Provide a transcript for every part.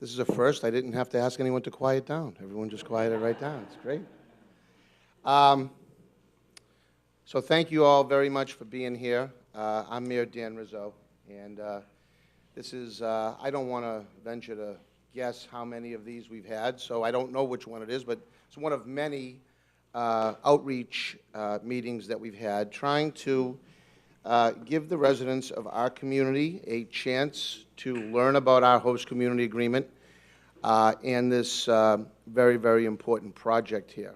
This is a first. I didn't have to ask anyone to quiet down. Everyone just quieted right down. It's great. So thank you all very much for being here. I'm Mayor Dan Rizzo, and this is, I don't want to venture to guess how many of these we've had, so I don't know which one it is, but it's one of many outreach meetings that we've had trying to give the residents of our community a chance to learn about our host community agreement and this very, very important project here.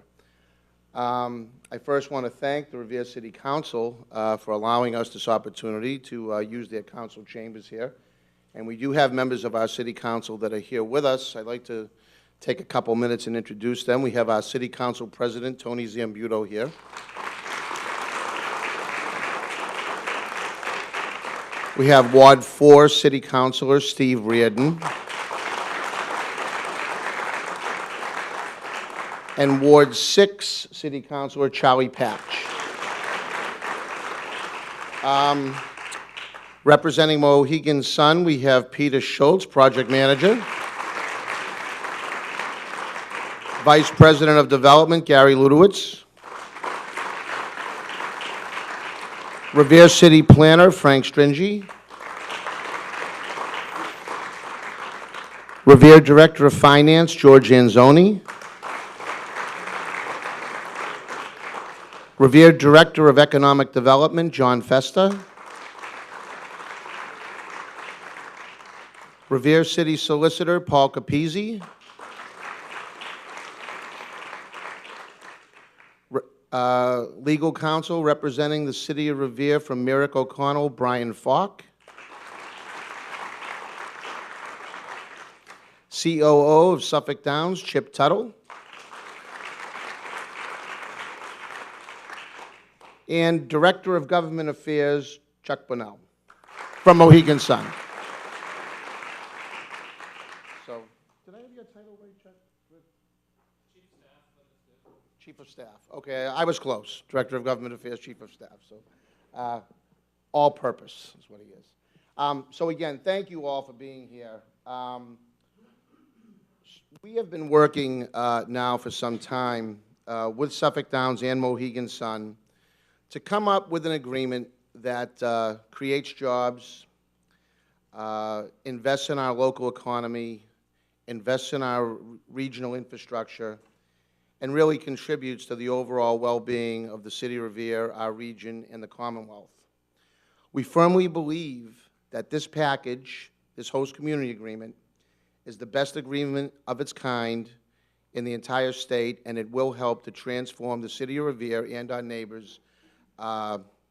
I first want to thank the Revere City Council for allowing us this opportunity to use their council chambers here. And we do have members of our City Council that are here with us. I'd like to take a couple minutes and introduce them. We have our City Council President, Tony Zambuto, here. We have Ward 4 City Councilor, Steve Reardon. And Ward 6 City Councilor, Charlie Patch. Representing Mohegan Sun, we have Peter Schultz, Project Manager. Vice President of Development, Gary Ludowitz. Revere City Planner, Frank Stringy. Revere Director of Finance, George Anzoni. Revere Director of Economic Development, John Festa. Revere City Solicitor, Paul Capizzi. Legal Counsel representing the City of Revere from Merrick O'Connell, Brian Falk. COO of Suffolk Downs, Chip Tuttle. And Director of Government Affairs, Chuck Bonnell, from Mohegan Sun. So, did I have your title right, Chuck? Chief of Staff. Chief of Staff. Okay, I was close. Director of Government Affairs, Chief of Staff. So, all purpose is what he is. So again, thank you all for being here. We have been working now for some time with Suffolk Downs and Mohegan Sun to come up with an agreement that creates jobs, invests in our local economy, invests in our regional infrastructure, and really contributes to the overall well-being of the City of Revere, our region, and the Commonwealth. We firmly believe that this package, this host community agreement, is the best agreement of its kind in the entire state, and it will help to transform the City of Revere and our neighbors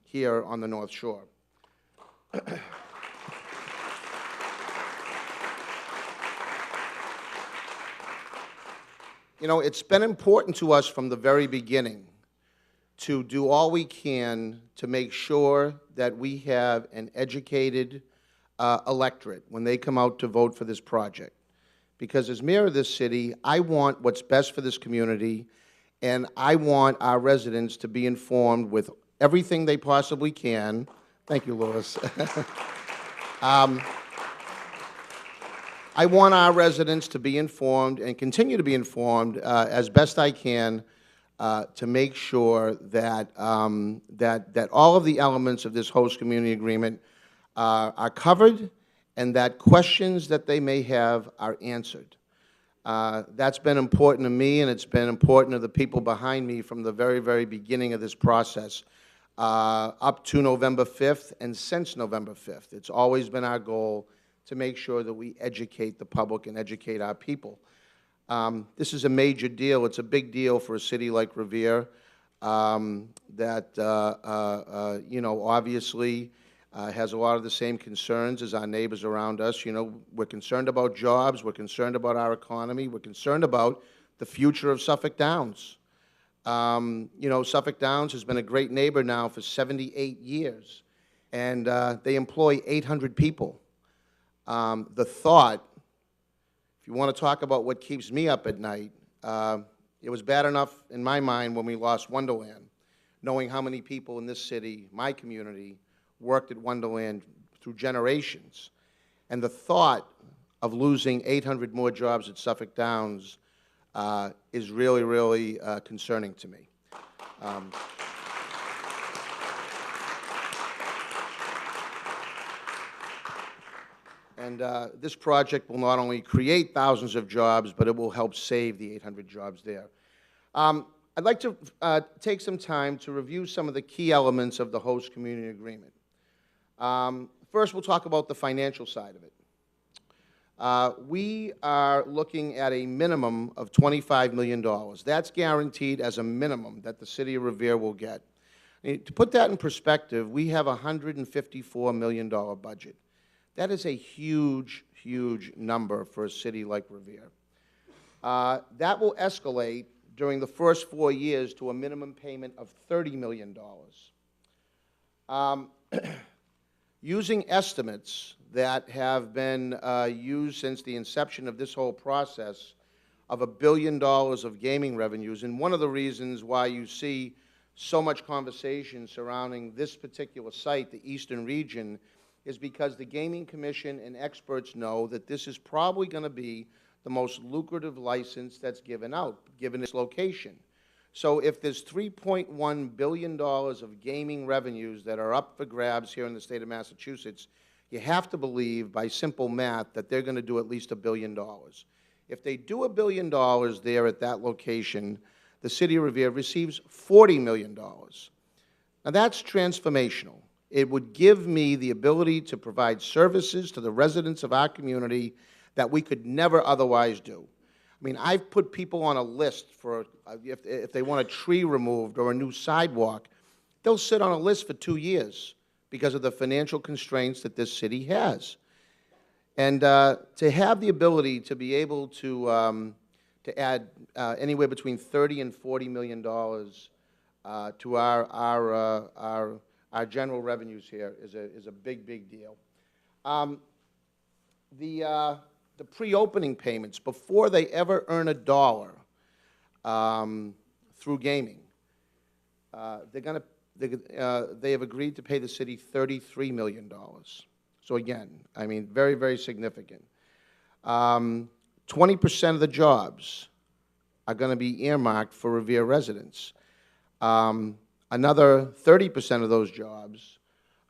here on the North Shore. You know, it's been important to us from the very beginning to do all we can to make sure that we have an educated electorate when they come out to vote for this project. Because as mayor of this city, I want what's best for this community, and I want our residents to be informed with everything they possibly can. Thank you, Lois. I want our residents to be informed and continue to be informed as best I can to make sure that, that all of the elements of this host community agreement are covered and that questions that they may have are answered. That's been important to me, and it's been important to the people behind me from the very, very beginning of this process. Up to November 5th and since November 5th. It's always been our goal to make sure that we educate the public and educate our people. This is a major deal. It's a big deal for a city like Revere that, you know, obviously has a lot of the same concerns as our neighbors around us. You know, we're concerned about jobs. We're concerned about our economy. We're concerned about the future of Suffolk Downs. You know, Suffolk Downs has been a great neighbor now for 78 years, and they employ 800 people. The thought, if you want to talk about what keeps me up at night, it was bad enough in my mind when we lost Wonderland, knowing how many people in this city, my community, worked at Wonderland through generations. And the thought of losing 800 more jobs at Suffolk Downs is really, really concerning to me. And this project will not only create thousands of jobs, but it will help save the 800 jobs there. I'd like to take some time to review some of the key elements of the host community agreement. First, we'll talk about the financial side of it. We are looking at a minimum of $25 million. That's guaranteed as a minimum that the City of Revere will get. To put that in perspective, we have a $154 million budget. That is a huge, huge number for a city like Revere. That will escalate during the first 4 years to a minimum payment of $30 million. Using estimates that have been used since the inception of this whole process of $1 billion of gaming revenues, and one of the reasons why you see so much conversation surrounding this particular site, the Eastern region, is because the Gaming Commission and experts know that this is probably going to be the most lucrative license that's given out, given its location. So if there's $3.1 billion of gaming revenues that are up for grabs here in the state of Massachusetts, you have to believe by simple math that they're going to do at least $1 billion. If they do $1 billion there at that location, the City of Revere receives $40 million. Now that's transformational. It would give me the ability to provide services to the residents of our community that we could never otherwise do. I mean, I've put people on a list for, if they want a tree removed or a new sidewalk, they'll sit on a list for 2 years because of the financial constraints that this city has. And to have the ability to be able to add anywhere between $30 and $40 million to our general revenues here is a big, big deal. The pre-opening payments, before they ever earn a dollar through gaming, they have agreed to pay the city $33 million. So again, I mean, very, very significant. 20% of the jobs are going to be earmarked for Revere residents. Another 30% of those jobs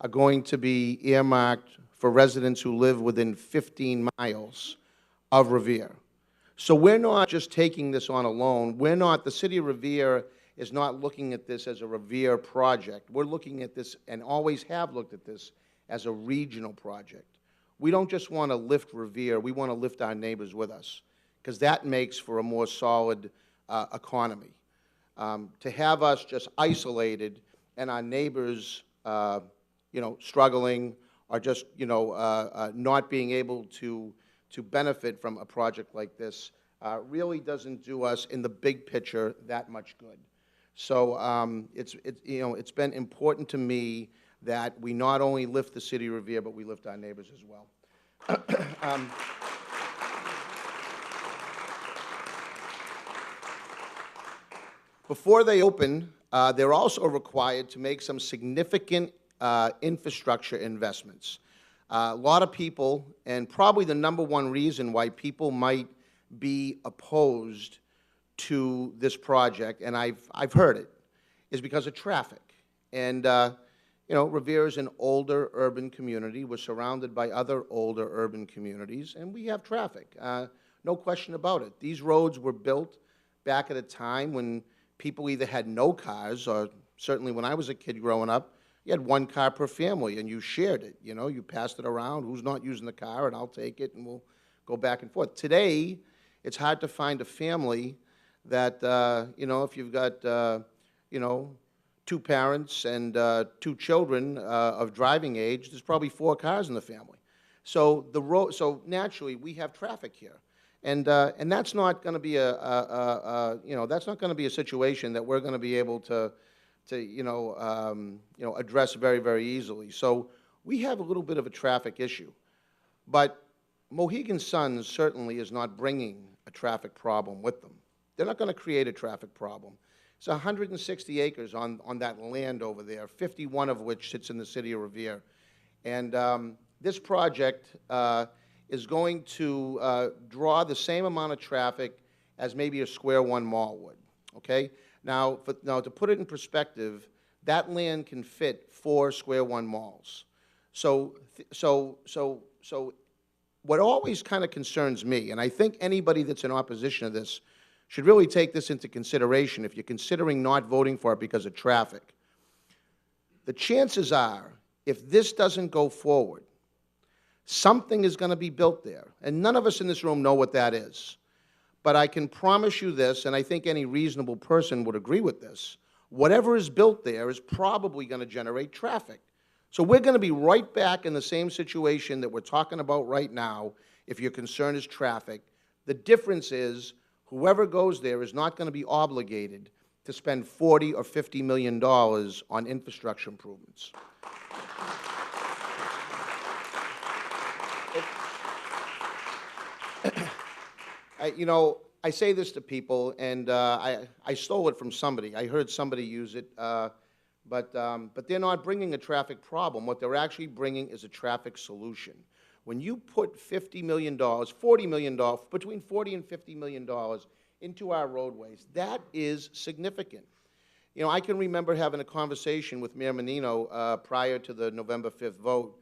are going to be earmarked for residents who live within 15 miles of Revere. So we're not just taking this on alone. The City of Revere is not looking at this as a Revere project. We're looking at this, and always have looked at this, as a regional project. We don't just want to lift Revere, we want to lift our neighbors with us, because that makes for a more solid economy. To have us just isolated and our neighbors, struggling or just, not being able to benefit from a project like this really doesn't do us, in the big picture, that much good. So it's been important to me that we not only lift the City of Revere, but we lift our neighbors as well. Before they open, they're also required to make some significant infrastructure investments. A lot of people, and probably the #1 reason why people might be opposed to this project, and I've heard it, is because of traffic. And Revere is an older urban community. We're surrounded by other older urban communities, and we have traffic. No question about it. These roads were built back at a time when people either had no cars, or certainly when I was a kid growing up, you had 1 car per family, and you shared it. You passed it around. Who's not using the car, and I'll take it, and we'll go back and forth. Today, it's hard to find a family that, if you've got, 2 parents and 2 children of driving age, there's probably 4 cars in the family. So so naturally, we have traffic here. And that's not going to be that's not going to be a situation that we're going to be able to address very, very easily. So we have a little bit of a traffic issue, but Mohegan Sun certainly is not bringing a traffic problem with them. They're not going to create a traffic problem. It's 160 acres on that land over there, 51 of which sits in the City of Revere, and this project is going to draw the same amount of traffic as maybe a Square One mall would, okay? Now, to put it in perspective, that land can fit 4 Square One malls. So what always kind of concerns me, and I think anybody that's in opposition to this should really take this into consideration if you're considering not voting for it because of traffic. The chances are, if this doesn't go forward, something is going to be built there, and none of us in this room know what that is. But I can promise you this, and I think any reasonable person would agree with this, whatever is built there is probably going to generate traffic. So we're going to be right back in the same situation that we're talking about right now if your concern is traffic. The difference is whoever goes there is not going to be obligated to spend $40 or $50 million on infrastructure improvements. I say this to people, and I stole it from somebody. I heard somebody use it, but they're not bringing a traffic problem. What they're actually bringing is a traffic solution. When you put $50 million, $40 million, between $40 and $50 million into our roadways, that is significant. I can remember having a conversation with Mayor Menino prior to the November 5th vote,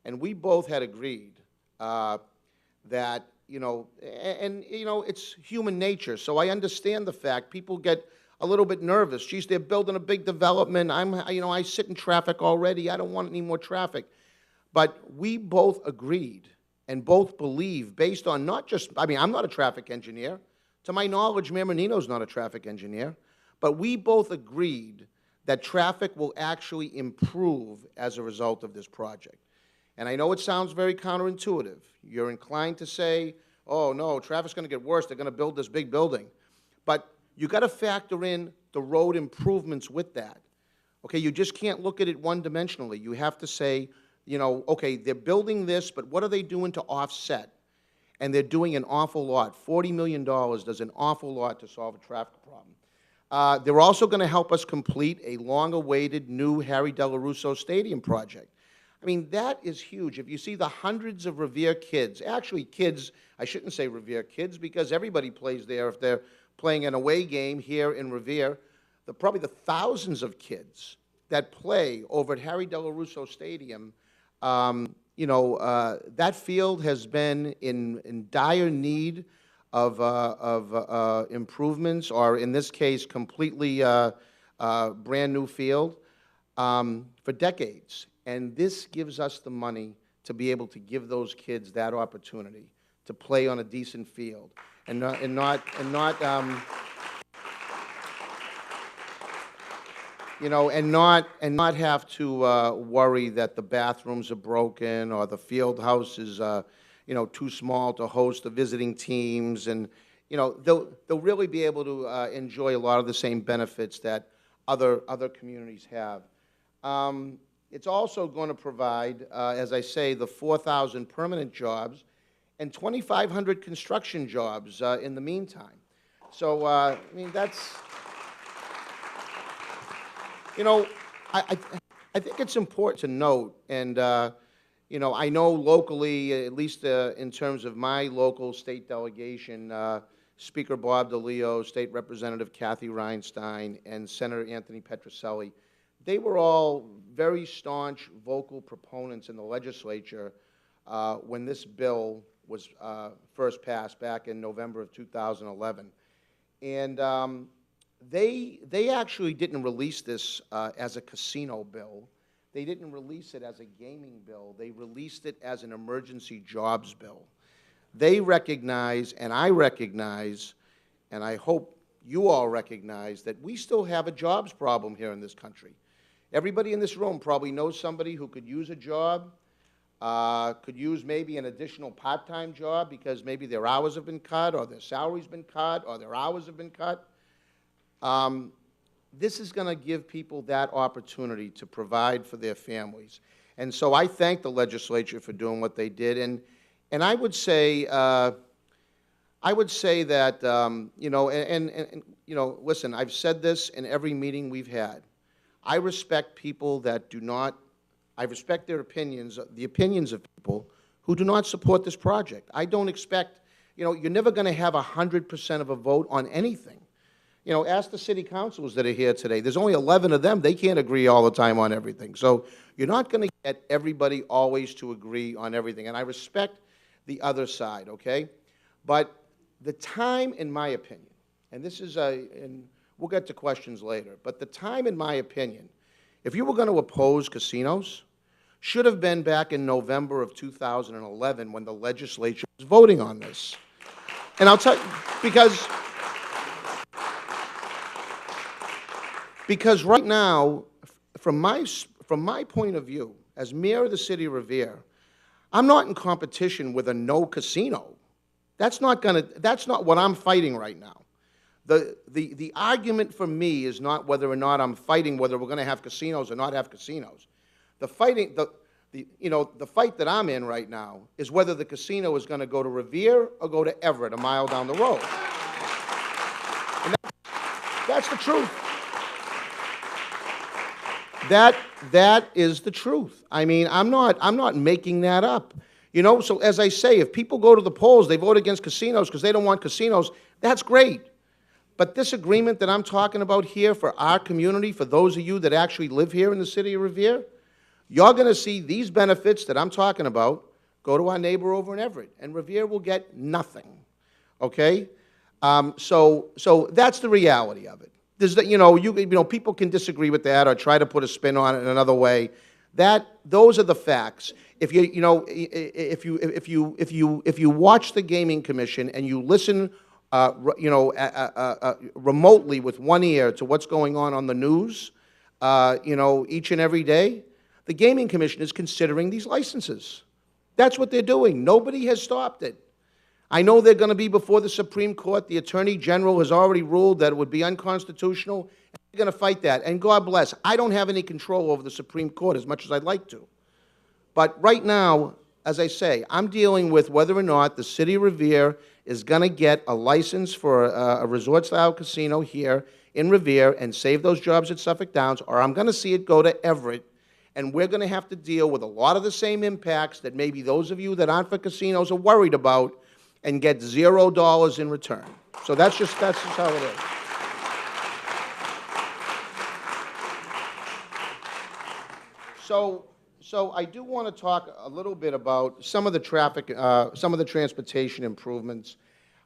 and we both had agreed that, it's human nature, so I understand the fact people get a little bit nervous. Geez, they're building a big development. I sit in traffic already. I don't want any more traffic. But we both agreed and both believe, based on not just, I'm not a traffic engineer. To my knowledge, Mayor Menino's not a traffic engineer. But we both agreed that traffic will actually improve as a result of this project. And I know it sounds very counterintuitive. You're inclined to say, oh, no, traffic's going to get worse. They're going to build this big building. But you got to factor in the road improvements with that. Okay, you just can't look at it one-dimensionally. You have to say, okay, they're building this, but what are they doing to offset? And they're doing an awful lot. $40 million does an awful lot to solve a traffic problem. They're also going to help us complete a long-awaited new Harry Delarusso Stadium project. That is huge. If you see the hundreds of Revere kids, actually kids, I shouldn't say Revere kids because everybody plays there if they're playing an away game here in Revere, probably the thousands of kids that play over at Harry Delarusso Stadium, that field has been in dire need of improvements, or in this case, completely brand new field for decades. And this gives us the money to be able to give those kids that opportunity to play on a decent field and not have to worry that the bathrooms are broken or the field house is too small to host the visiting teams, and they'll really be able to enjoy a lot of the same benefits that other communities have. It's also going to provide, as I say, the 4,000 permanent jobs and 2,500 construction jobs in the meantime. So, that's, I think it's important to note, and, I know locally, at least in terms of my local state delegation, Speaker Bob DeLeo, State Representative Kathy Reinstein, and Senator Anthony Petroselli, they were all very staunch, vocal proponents in the legislature when this bill was first passed back in November of 2011. And they actually didn't release this as a casino bill. They didn't release it as a gaming bill. They released it as an emergency jobs bill. They recognize, and I recognize, and I hope you all recognize, that we still have a jobs problem here in this country. Everybody in this room probably knows somebody who could use a job, could use maybe an additional part-time job because maybe their hours have been cut or their salary's been cut or their hours have been cut. This is going to give people that opportunity to provide for their families. And so I thank the legislature for doing what they did. And I would say that, listen, I've said this in every meeting we've had. I respect people that do not, I respect their opinions, the opinions of people who do not support this project. I don't expect, you're never going to have 100% of a vote on anything. Ask the city councilors that are here today. There's only 11 of them. They can't agree all the time on everything. So you're not going to get everybody always to agree on everything. And I respect the other side, okay? But the time, in my opinion, and this is and we'll get to questions later, but the time, in my opinion, if you were going to oppose casinos, should have been back in November of 2011 when the legislature was voting on this. And I'll tell you, because right now, from my point of view, as mayor of the city of Revere, I'm not in competition with a no casino. That's not what I'm fighting right now. The argument for me is not whether or not I'm fighting whether we're going to have casinos or not have casinos. The fight that I'm in right now is whether the casino is going to go to Revere or go to Everett, a mile down the road. And that's the truth. That is the truth. I mean, I'm not making that up. So as I say, if people go to the polls, they vote against casinos because they don't want casinos, that's great. But this agreement that I'm talking about here for our community, for those of you that actually live here in the city of Revere, you're going to see these benefits that I'm talking about go to our neighbor over in Everett, and Revere will get nothing, okay? So that's the reality of it. There's people can disagree with that or try to put a spin on it in another way. Those are the facts. If you watch the Gaming Commission and you listen, remotely with one ear to what's going on the news, each and every day, the Gaming Commission is considering these licenses. That's what they're doing. Nobody has stopped it. I know they're going to be before the Supreme Court. The Attorney General has already ruled that it would be unconstitutional. And they're going to fight that. And God bless, I don't have any control over the Supreme Court as much as I'd like to. But right now, as I say, I'm dealing with whether or not the city of Revere is going to get a license for a resort-style casino here in Revere and save those jobs at Suffolk Downs, or I'm going to see it go to Everett, and we're going to have to deal with a lot of the same impacts that maybe those of you that aren't for casinos are worried about, and get $0 in return. So that's just how it is. So I do want to talk a little bit about some of the some of the transportation improvements.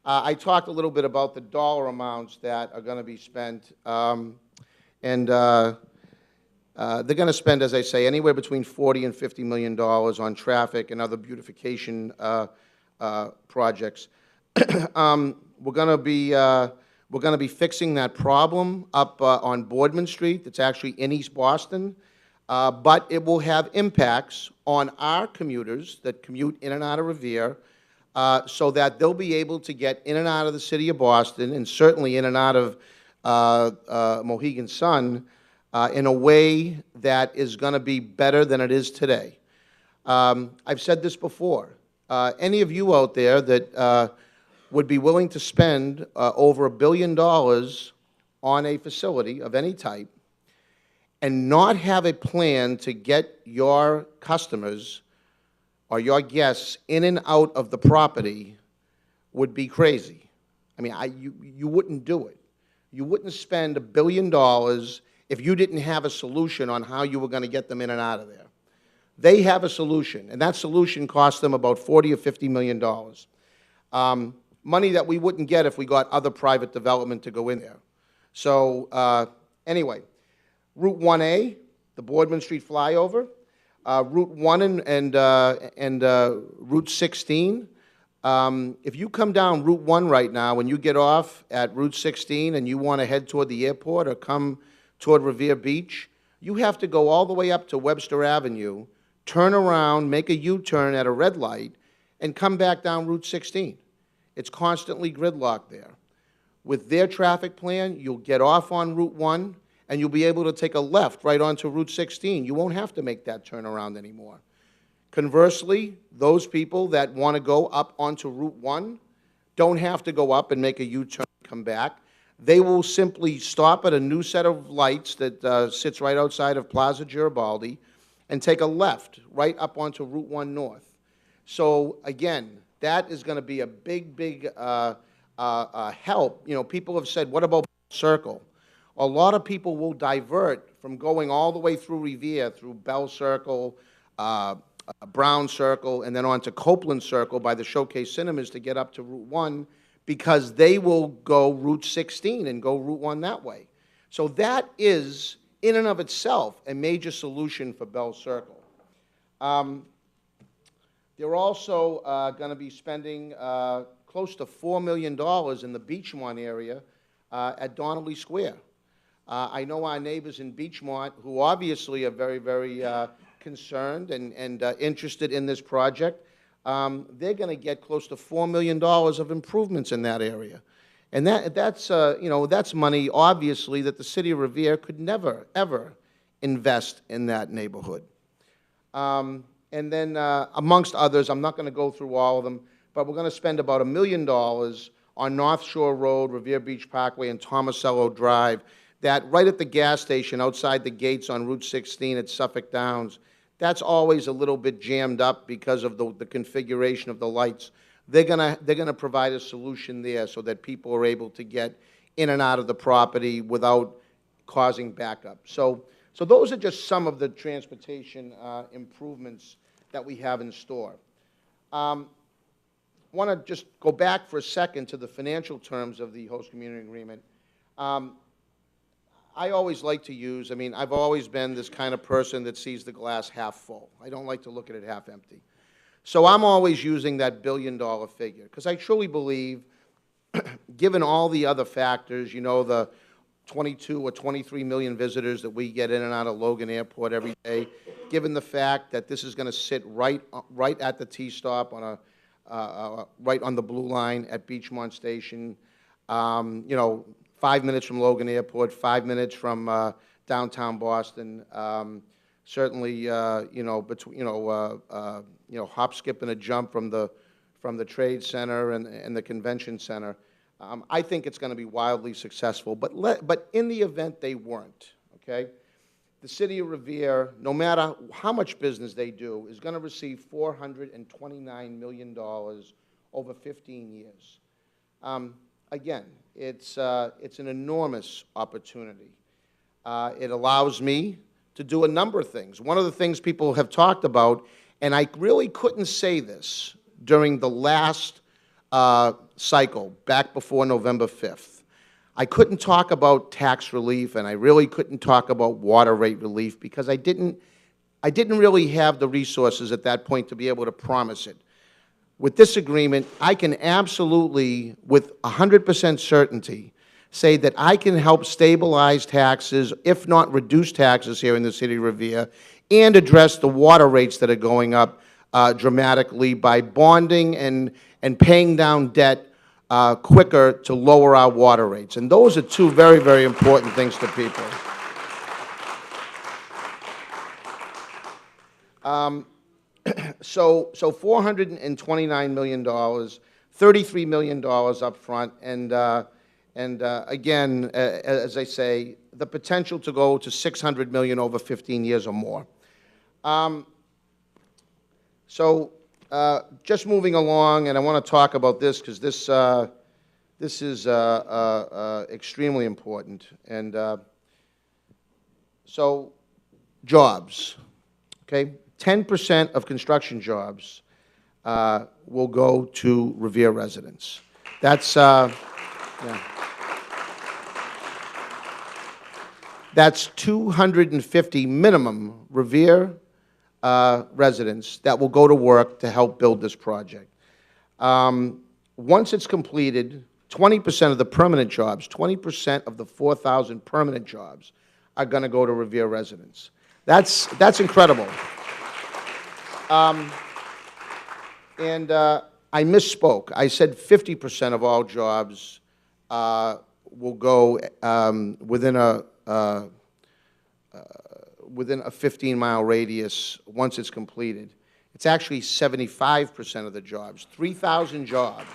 I talked a little bit about the dollar amounts that are going to be spent, and they're going to spend, as I say, anywhere between $40 and $50 million on traffic and other beautification projects. We're going to be fixing that problem up on Boardman Street. That's actually in East Boston, but it will have impacts on our commuters that commute in and out of Revere, so that they'll be able to get in and out of the city of Boston, and certainly in and out of Mohegan Sun, in a way that is going to be better than it is today. I've said this before. Any of you out there that would be willing to spend over $1 billion on a facility of any type and not have a plan to get your customers or your guests in and out of the property would be crazy. I mean, you wouldn't do it. You wouldn't spend $1 billion if you didn't have a solution on how you were going to get them in and out of there. They have a solution, and that solution costs them about $40 or $50 million. Money that we wouldn't get if we got other private development to go in there. So anyway, Route 1A, the Boardman Street flyover, Route 1 and Route 16. If you come down Route 1 right now and you get off at Route 16 and you want to head toward the airport or come toward Revere Beach, you have to go all the way up to Webster Avenue, turn around, make a U-turn at a red light, and come back down Route 16. It's constantly gridlocked there. With their traffic plan, you'll get off on Route 1, and you'll be able to take a left right onto Route 16. You won't have to make that turnaround anymore. Conversely, those people that want to go up onto Route 1 don't have to go up and make a U-turn and come back. They will simply stop at a new set of lights that sits right outside of Plaza Garibaldi and take a left right up onto Route 1 North. So again, that is going to be a big, big help. You know, people have said, what about Circle? A lot of people will divert from going all the way through Revere, through Bell Circle, Brown Circle, and then on to Copeland Circle by the Showcase Cinemas to get up to Route 1, because they will go Route 16 and go Route 1 that way. So that is, in and of itself, a major solution for Bell Circle. They're also going to be spending close to $4 million in the Beachmont area at Donnelly Square. I know our neighbors in Beachmont, who obviously are very, very concerned and interested in this project. They're going to get close to $4 million of improvements in that area. And that's, you know, that's money, obviously, that the city of Revere could never, ever invest in that neighborhood. And then, amongst others, I'm not going to go through all of them, but we're going to spend about $1 million on North Shore Road, Revere Beach Parkway, and Tomasello Drive, that right at the gas station outside the gates on Route 16 at Suffolk Downs, that's always a little bit jammed up because of the configuration of the lights. They're gonna provide a solution there so that people are able to get in and out of the property without causing backup. So those are just some of the transportation improvements that we have in store. I want to just go back for a second to the financial terms of the host community agreement. I always like to use, I mean, I've always been this kind of person that sees the glass half full. I don't like to look at it half empty. So I'm always using that $1 billion figure, because I truly believe, given all the other factors, you know, the 22 or 23 million visitors that we get in and out of Logan Airport every day, given the fact that this is going to sit right at the T-stop on right on the blue line at Beachmont Station, you know, 5 minutes from Logan Airport, 5 minutes from downtown Boston. Certainly, you know, hop, skip, and a jump from the Trade Center and the Convention Center. I think it's going to be wildly successful. But in the event they weren't, okay, the city of Revere, no matter how much business they do, is going to receive $429 million over 15 years. Again, it's an enormous opportunity. It allows me to do a number of things. One of the things people have talked about, and I really couldn't say this during the last cycle, back before November 5th. I couldn't talk about tax relief, and I really couldn't talk about water rate relief, because I didn't really have the resources at that point to be able to promise it. With this agreement, I can absolutely, with 100% certainty, say that I can help stabilize taxes, if not reduce taxes here in the city of Revere, and address the water rates that are going up dramatically by bonding and paying down debt quicker to lower our water rates. And those are two very, very important things to people. So $429 million, $33 million up front, and again, as I say, the potential to go to $600 million over 15 years or more. Just moving along, and I want to talk about this because this is extremely important. And so, jobs, okay? 10% of construction jobs will go to Revere residents. That's yeah. That's 250 minimum Revere residents that will go to work to help build this project. Once it's completed, 20% of the permanent jobs, 20% of the 4,000 permanent jobs are going to go to Revere residents. That's incredible. And I misspoke. I said 50% of all jobs will go within a 15-mile radius once it's completed. It's actually 75% of the jobs. 3,000 jobs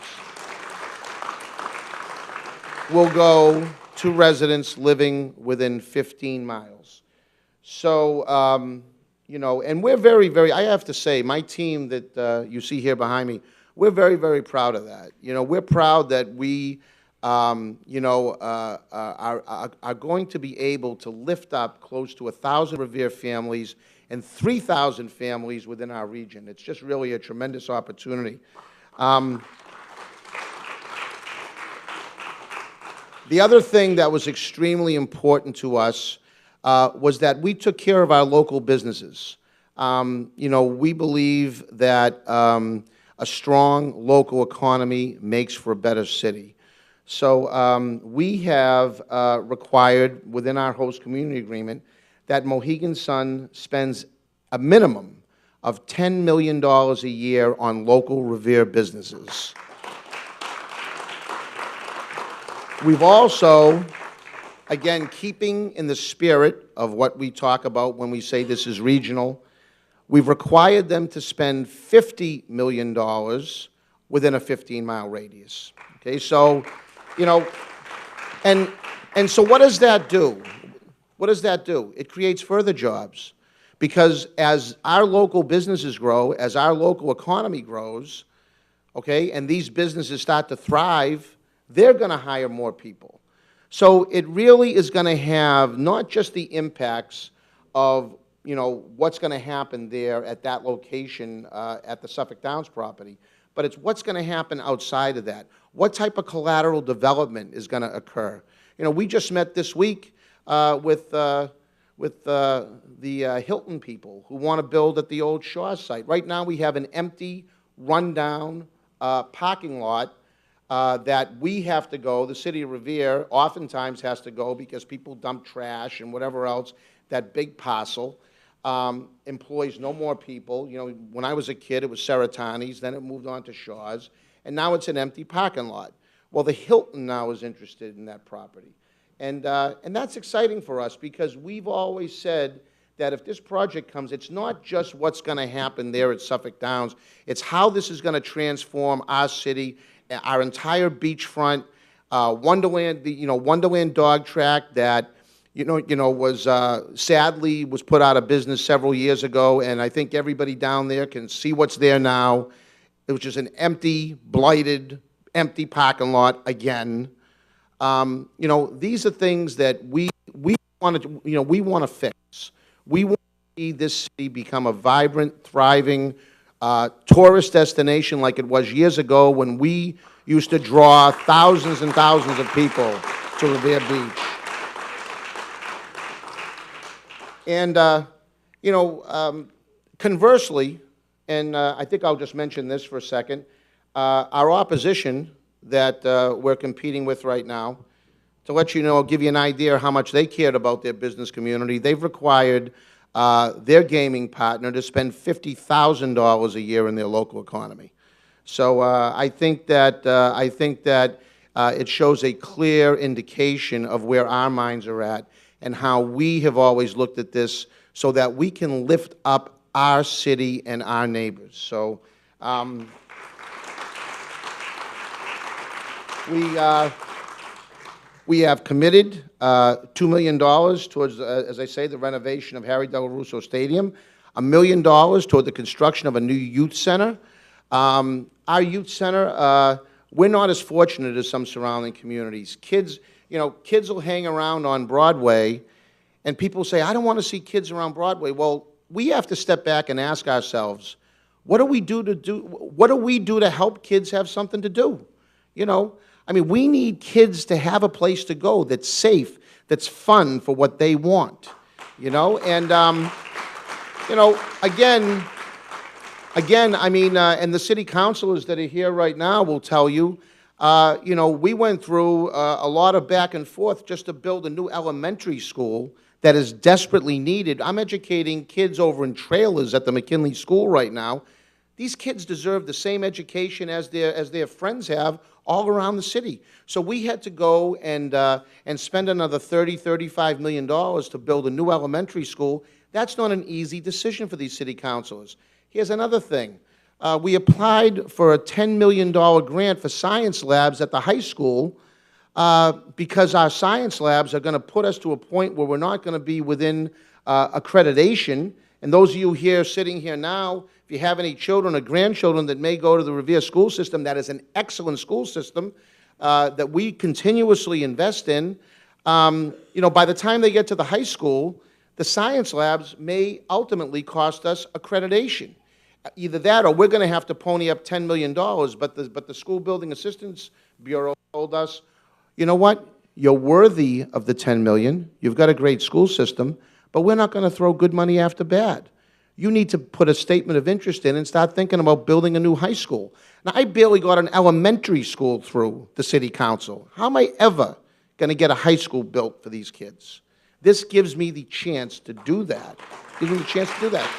will go to residents living within 15 miles. So and we're very, very, I have to say, my team that you see here behind me, we're very, very proud of that. We're proud that we, are going to be able to lift up close to 1,000 Revere families and 3,000 families within our region. It's just really a tremendous opportunity. The other thing that was extremely important to us was that we took care of our local businesses. We believe that a strong local economy makes for a better city. So we have required within our host community agreement that Mohegan Sun spends a minimum of $10 million a year on local Revere businesses. We've also, again, keeping in the spirit of what we talk about when we say this is regional, we've required them to spend $50 million within a 15-mile radius. Okay, so, and so what does that do? What does that do? It creates further jobs, because as our local businesses grow, as our local economy grows, okay, and these businesses start to thrive, they're going to hire more people. So it really is going to have not just the impacts of, what's going to happen there at that location at the Suffolk Downs property, but it's what's going to happen outside of that. What type of collateral development is going to occur? We just met this week with the Hilton people who want to build at the old Shaw site. Right now we have an empty, rundown parking lot that we have to go, the city of Revere oftentimes has to go because people dump trash and whatever else. That big parcel employs no more people. When I was a kid, it was Seratani's, then it moved on to Shaw's, and now it's an empty parking lot. Well, the Hilton now is interested in that property. And that's exciting for us, because we've always said that if this project comes, it's not just what's going to happen there at Suffolk Downs, it's how this is going to transform our city, our entire beachfront, Wonderland, Wonderland dog track that, was sadly was put out of business several years ago, and I think everybody down there can see what's there now. It was just an empty, blighted, empty parking lot again. These are things that we want to, we want to fix. We want to see this city become a vibrant, thriving tourist destination like it was years ago when we used to draw thousands and thousands of people to Revere Beach. And, conversely, and I think I'll just mention this for a second, our opposition that we're competing with right now, to let you know, give you an idea how much they cared about their business community, they've required their gaming partner to spend $50,000 a year in their local economy. So I think that it shows a clear indication of where our minds are at and how we have always looked at this so that we can lift up our city and our neighbors. So we have committed $2 million towards, as I say, the renovation of Harry Del Russo Stadium, $1 million toward the construction of a new youth center. Our youth center, we're not as fortunate as some surrounding communities. Kids will hang around on Broadway, and people say, I don't want to see kids around Broadway. Well, we have to step back and ask ourselves, what do we do to help kids have something to do? We need kids to have a place to go that's safe, that's fun for what they want, and, again, and the city councilors that are here right now will tell you, we went through a lot of back and forth just to build a new elementary school that is desperately needed. I'm educating kids over in trailers at the McKinley School right now. These kids deserve the same education as their friends have all around the city. So we had to go and spend another $35 million to build a new elementary school. That's not an easy decision for these city councilors. Here's another thing. We applied for a $10 million grant for science labs at the high school because our science labs are going to put us to a point where we're not going to be within accreditation, And those of you here, sitting here now, if you have any children or grandchildren that may go to the Revere school system, that is an excellent school system that we continuously invest in. By the time they get to the high school, the science labs may ultimately cost us accreditation. Either that or we're going to have to pony up $10 million, but the School Building Assistance Bureau told us, you know what, you're worthy of the $10 million, you've got a great school system, but we're not going to throw good money after bad. You need to put a statement of interest in and start thinking about building a new high school. Now, I barely got an elementary school through the city council. How am I ever going to get a high school built for these kids? This gives me the chance to do that. Gives me the chance to do that.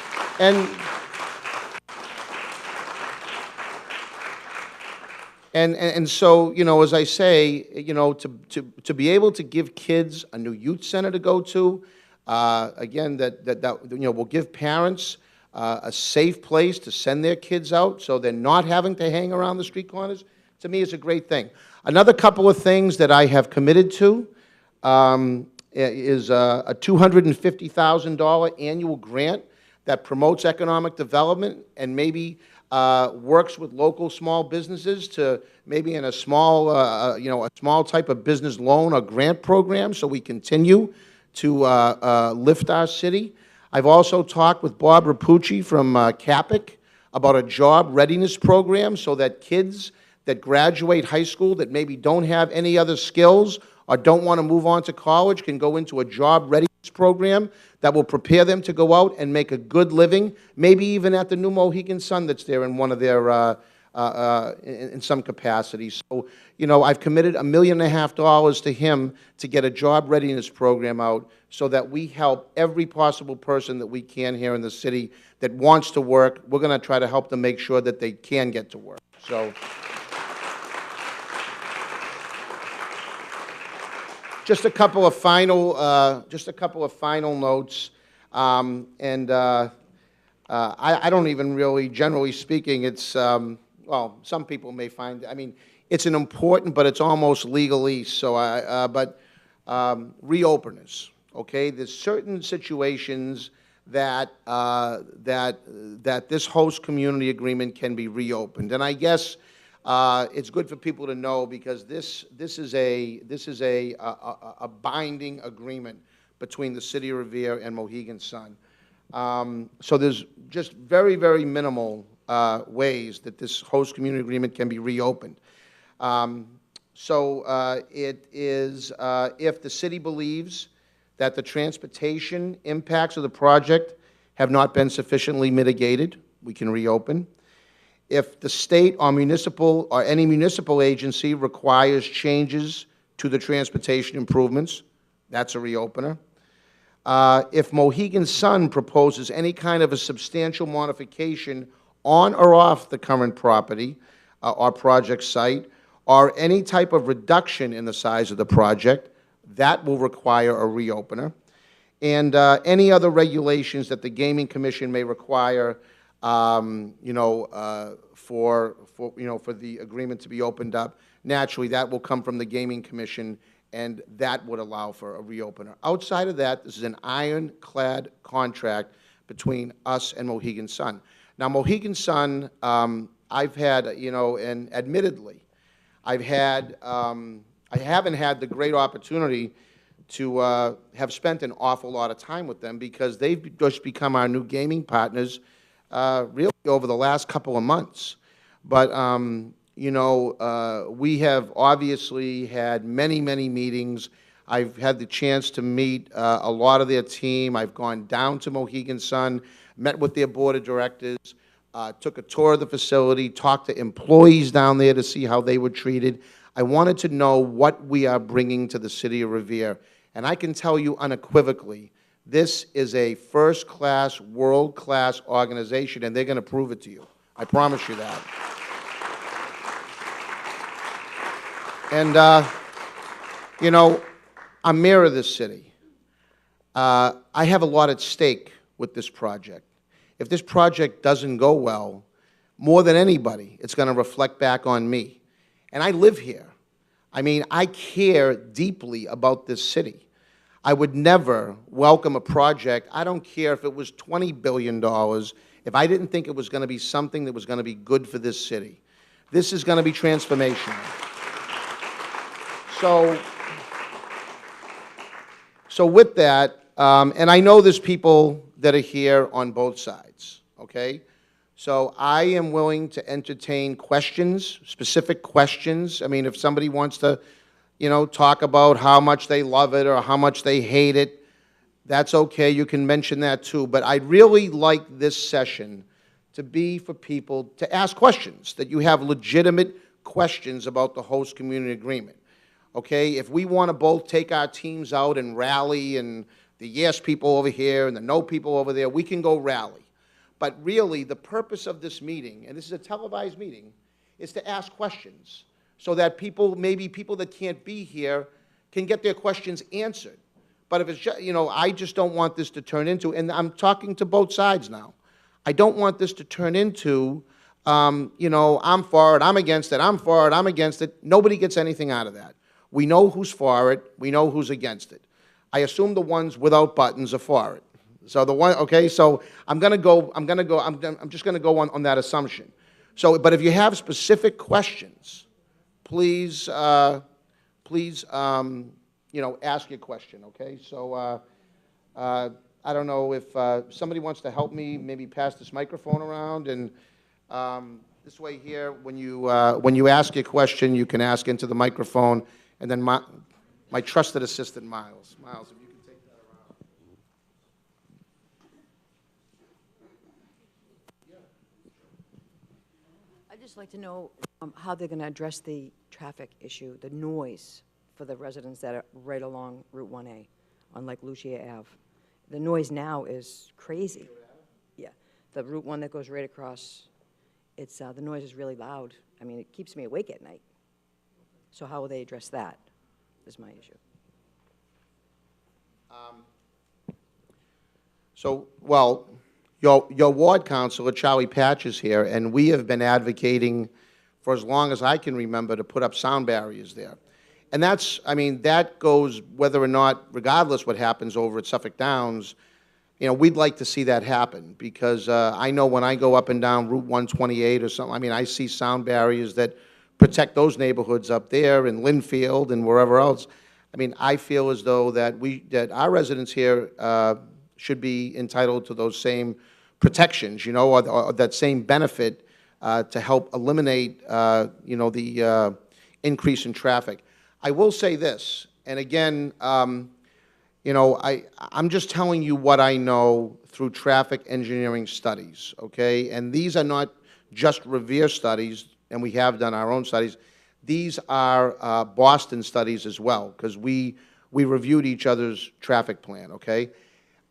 And so, as I say, to be able to give kids a new youth center to go to, again, that will give parents a safe place to send their kids out so they're not having to hang around the street corners, to me is a great thing. Another couple of things that I have committed to is a $250,000 annual grant that promotes economic development and maybe works with local small businesses to maybe in a small, a small type of business loan or grant program so we continue to lift our city. I've also talked with Bob Rapucci from CAPIC about a job readiness program so that kids that graduate high school that maybe don't have any other skills or don't want to move on to college can go into a job readiness program that will prepare them to go out and make a good living, maybe even at the new Mohegan Sun that's there in one of their, in some capacity. So, I've committed $1.5 million to him to get a job readiness program out so that we help every possible person that we can here in the city that wants to work. We're going to try to help them make sure that they can get to work. So, just a couple of final notes, I don't even really, generally speaking, it's well, some people may find, it's an important, but it's almost legalese. So, reopeners, okay? There's certain situations that that this host community agreement can be reopened, and I guess. It's good for people to know because this is a binding agreement between the City of Revere and Mohegan Sun. So there's just very, very minimal ways that this host community agreement can be reopened. It is if the city believes that the transportation impacts of the project have not been sufficiently mitigated, we can reopen. If the state or municipal or any municipal agency requires changes to the transportation improvements, that's a reopener. If Mohegan Sun proposes any kind of a substantial modification on or off the current property or project site, or any type of reduction in the size of the project, that will require a reopener. And any other regulations that the Gaming Commission may require for the agreement to be opened up, naturally that will come from the Gaming Commission, and that would allow for a reopener. Outside of that, this is an ironclad contract between us and Mohegan Sun. Now, Mohegan Sun, I've had, and admittedly, I haven't had the great opportunity to have spent an awful lot of time with them because they've just become our new gaming partners really over the last couple of months. But, we have obviously had many, many meetings. I've had the chance to meet a lot of their team. I've gone down to Mohegan Sun, met with their board of directors, took a tour of the facility, talked to employees down there to see how they were treated. I wanted to know what we are bringing to the city of Revere. And I can tell you unequivocally, this is a first-class, world-class organization, and they're going to prove it to you. I promise you that. And, I'm mayor of this city. I have a lot at stake with this project. If this project doesn't go well, more than anybody, it's going to reflect back on me. And I live here. I care deeply about this city. I would never welcome a project, I don't care if it was $20 billion, if I didn't think it was going to be something that was going to be good for this city. This is going to be transformational. So with that, and I know there's people that are here on both sides, okay? So I am willing to entertain questions, specific questions. I mean, if somebody wants to, talk about how much they love it or how much they hate it, that's okay. You can mention that too. But I'd really like this session to be for people to ask questions, that you have legitimate questions about the host community agreement. Okay, if we want to both take our teams out and rally, and the yes people over here and the no people over there, we can go rally. But really, the purpose of this meeting, and this is a televised meeting, is to ask questions so that people, maybe people that can't be here, can get their questions answered. But if it's just, I just don't want this to turn into, and I'm talking to both sides now, I don't want this to turn into, I'm for it, I'm against it, I'm for it, I'm against it. Nobody gets anything out of that. We know who's for it. We know who's against it. I assume the ones without buttons are for it. So the one, okay. So I'm just going to go on that assumption. So, but if you have specific questions, please, ask your question. Okay. So I don't know if somebody wants to help me, maybe pass this microphone around, and this way here, when you ask your question, you can ask into the microphone. And then my trusted assistant, Miles. Miles, if you can take that around. I'd just like to know how they're going to address the traffic issue, the noise for the residents that are right along Route 1A on like Lucia Ave. The noise now is crazy. Yeah, the Route 1 that goes right across, it's the noise is really loud. I mean, it keeps me awake at night. So how will they address that, is my issue. Well, your ward councilor, Charlie Patch, is here, and we have been advocating for as long as I can remember to put up sound barriers there. And that goes whether or not, regardless what happens over at Suffolk Downs, we'd like to see that happen, because I know when I go up and down Route 128 or something, I see sound barriers that protect those neighborhoods up there in Linfield and wherever else. I feel as though that our residents here should be entitled to those same protections, or that same benefit to help eliminate, the increase in traffic. I will say this, and again, I'm just telling you what I know through traffic engineering studies, okay? And these are not just Revere studies, and we have done our own studies. These are Boston studies as well, because we reviewed each other's traffic plan, okay?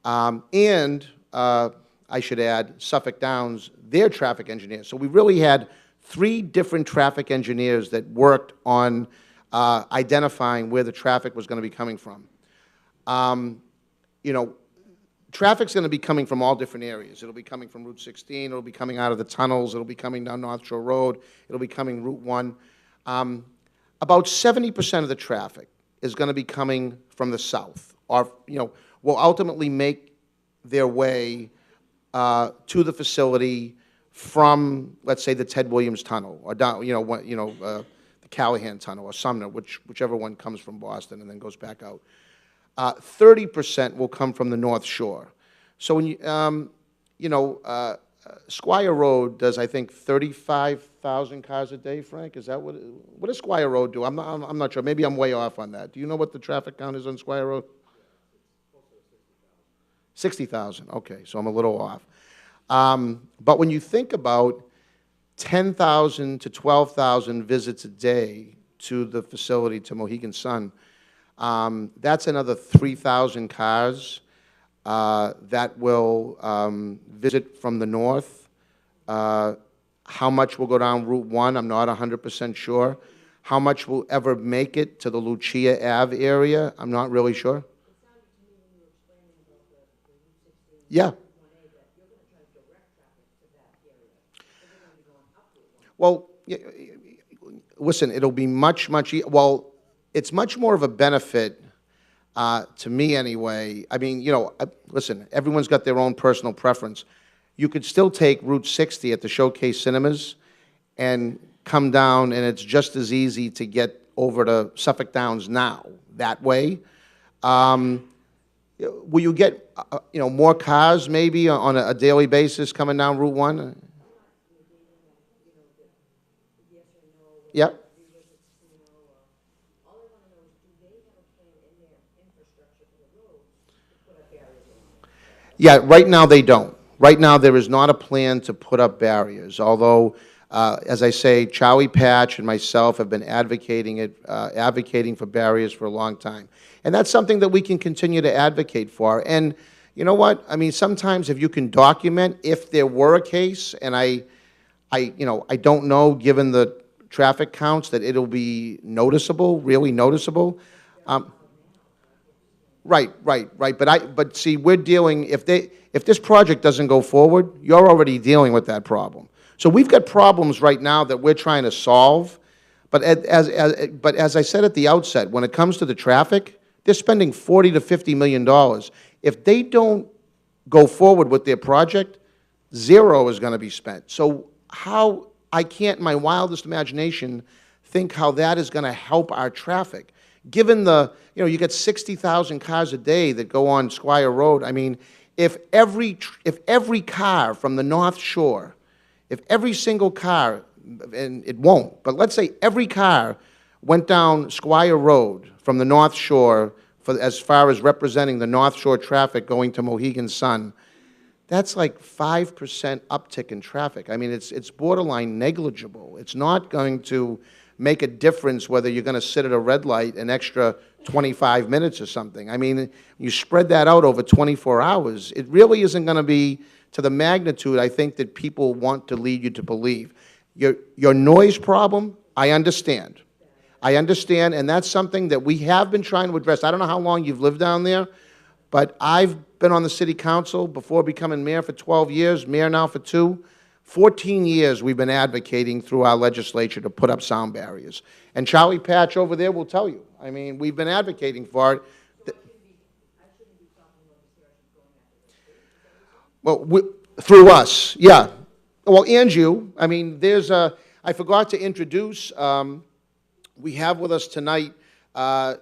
And I should add, Suffolk Downs, their traffic engineers. So we really had 3 different traffic engineers that worked on identifying where the traffic was going to be coming from. Traffic's going to be coming from all different areas. It'll be coming from Route 16. It'll be coming out of the tunnels. It'll be coming down North Shore Road. It'll be coming Route 1. About 70% of the traffic is going to be coming from the south, or will ultimately make their way to the facility from, let's say, the Ted Williams Tunnel, or down, the Callahan Tunnel, or Sumner, whichever one comes from Boston and then goes back out. 30% will come from the North Shore. So when Squire Road does, I think, 35,000 cars a day, Frank? Is that what does Squire Road do? I'm not sure. Maybe I'm way off on that. Do you know what the traffic count is on Squire Road? 60,000. Okay, so I'm a little off. But when you think about 10,000 to 12,000 visits a day to the facility, to Mohegan Sun, that's another 3,000 cars that will visit from the north. How much will go down Route 1, I'm not 100% sure. How much will ever make it to the Lucia Ave area, I'm not really sure. Yeah. Well, listen, it'll be well, it's much more of a benefit to me anyway, I mean, you know, listen, everyone's got their own personal preference. You could still take Route 60 at the Showcase Cinemas and come down, and it's just as easy to get over to Suffolk Downs now that way. Will you get, you know, more cars maybe on a daily basis coming down Route 1? Yep. Yeah, right now they don't. Right now, there is not a plan to put up barriers, although, as I say, Charlie Patch and myself have been advocating for barriers for a long time. And that's something that we can continue to advocate for. And you know what? I mean, sometimes if you can document, if there were a case, and I don't know, given the traffic counts, that it'll be noticeable, really noticeable. Right. But see, we're dealing, if this project doesn't go forward, you're already dealing with that problem. So we've got problems right now that we're trying to solve. But as I said at the outset, when it comes to the traffic, they're spending $40 to $50 million. If they don't go forward with their project, zero is going to be spent. So how, I can't in my wildest imagination think how that is going to help our traffic. Given the, you know, you get 60,000 cars a day that go on Squire Road. I mean, if every car from the North Shore, if every single car, and it won't, but let's say every car went down Squire Road from the North Shore for as far as representing the North Shore traffic going to Mohegan Sun, that's like 5% uptick in traffic. I mean, it's borderline negligible. It's not going to make a difference whether you're going to sit at a red light an extra 25 minutes or something. I mean, you spread that out over 24 hours, it really isn't going to be to the magnitude I think that people want to lead you to believe. Your noise problem, I understand. I understand, and that's something that we have been trying to address. I don't know how long you've lived down there, but I've been on the city council before becoming mayor for 12 years, mayor now for 2. 14 years we've been advocating through our legislature to put up sound barriers. And Charlie Patch over there will tell you. I mean, we've been advocating for it. Well, through us, yeah. Well, and you. I mean, there's a, I forgot to introduce, we have with us tonight,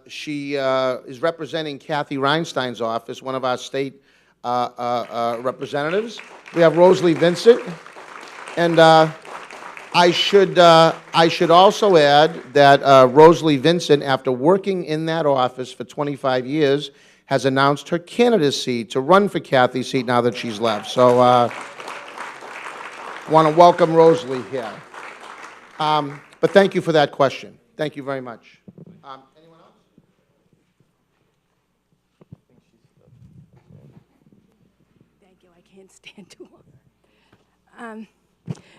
she is representing Kathy Reinstein's office, one of our state representatives. We have Rosalie Vincent. And I should also add that Rosalie Vincent, after working in that office for 25 years, has announced her candidacy to run for Kathy's seat now that she's left. So want to welcome Rosalie here. But thank you for that question. Thank you very much. Anyone else? Thank you. I can't stand too long.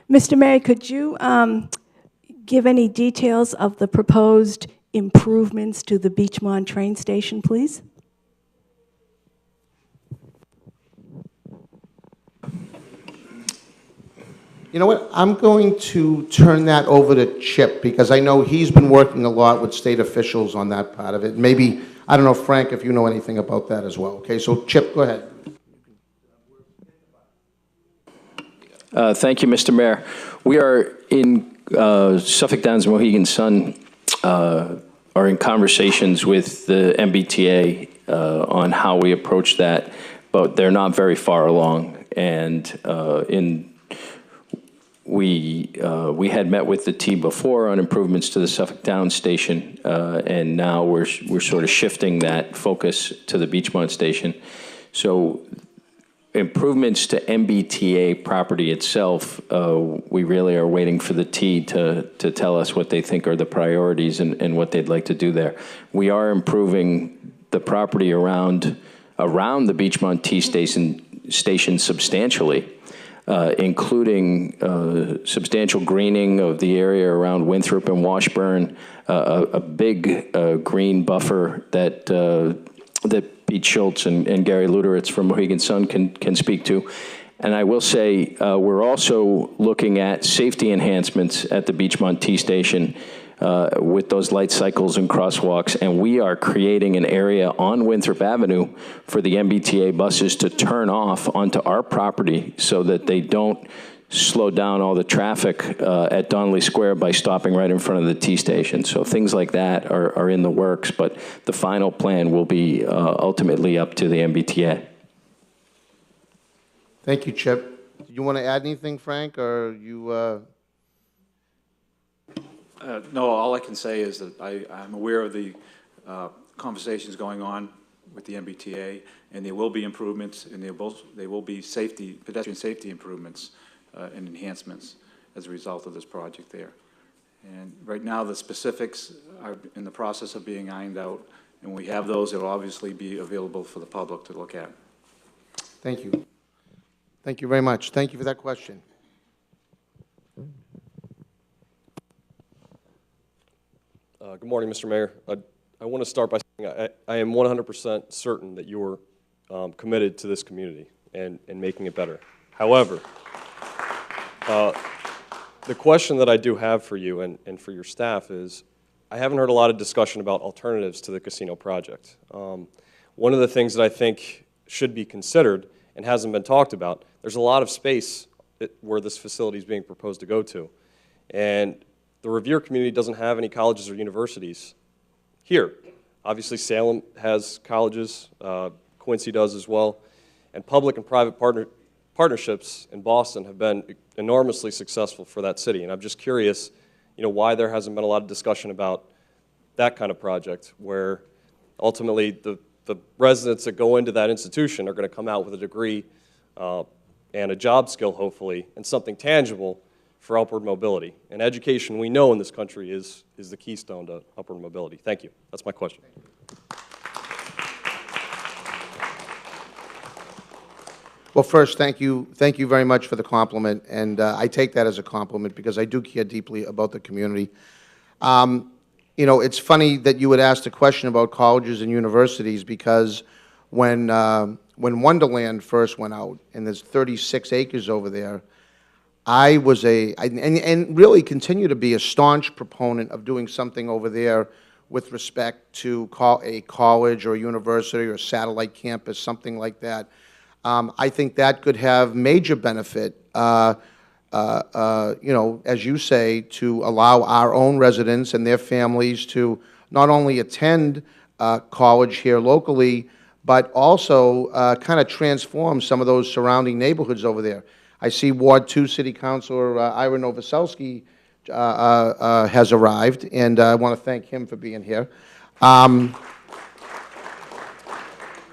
Mr. Mayor, could you give any details of the proposed improvements to the Beachmont train station, please? You know what? I'm going to turn that over to Chip, because I know he's been working a lot with state officials on that part of it. Maybe, I don't know, Frank, if you know anything about that as well. Okay, so Chip, go ahead. Thank you, Mr. Mayor. We are in Suffolk Downs and Mohegan Sun are in conversations with the MBTA on how we approach that, but they're not very far along. And we had met with the T before on improvements to the Suffolk Downs station, and now we're sort of shifting that focus to the Beachmont station. So improvements to MBTA property itself, we really are waiting for the T to tell us what they think are the priorities and what they'd like to do there. We are improving the property around the Beachmont T station substantially, including substantial greening of the area around Winthrop and Washburn, a big green buffer that Pete Schultz and Gary Luderitz from Mohegan Sun can speak to. And I will say we're also looking at safety enhancements at the Beachmont T station with those light cycles and crosswalks, and we are creating an area on Winthrop Avenue for the MBTA buses to turn off onto our property so that they don't slow down all the traffic at Donnelly Square by stopping right in front of the T station. So things like that are in the works, but the final plan will be ultimately up to the MBTA. Thank you, Chip. Do you want to add anything, Frank, or you? No, all I can say is that I'm aware of the conversations going on with the MBTA, and there will be improvements, and they will be pedestrian safety improvements and enhancements as a result of this project there. And right now, the specifics are in the process of being ironed out, and when we have those, it will obviously be available for the public to look at. Thank you. Thank you very much. Thank you for that question. Good morning, Mr. Mayor. I want to start by saying I am 100% certain that you're committed to this community and making it better. However, the question that I do have for you and for your staff is, I haven't heard a lot of discussion about alternatives to the casino project. One of the things that I think should be considered and hasn't been talked about, there's a lot of space where this facility is being proposed to go to. And the Revere community doesn't have any colleges or universities here. Obviously, Salem has colleges, Quincy does as well, and public and private partnerships in Boston have been enormously successful for that city. And I'm just curious, why there hasn't been a lot of discussion about that kind of project, where ultimately the residents that go into that institution are going to come out with a degree and a job skill, hopefully, and something tangible for upward mobility. And education, we know in this country, is the keystone to upward mobility. Thank you. That's my question. Well, first, thank you very much for the compliment, and I take that as a compliment because I do care deeply about the community. It's funny that you would ask the question about colleges and universities, because when Wonderland first went out, and there's 36 acres over there, I was and really continue to be a staunch proponent of doing something over there with respect to a college or a university or a satellite campus, something like that. I think that could have major benefit, as you say, to allow our own residents and their families to not only attend college here locally, but also kind of transform some of those surrounding neighborhoods over there. I see Ward 2 City Councilor Ira Novoselsky has arrived, and I want to thank him for being here.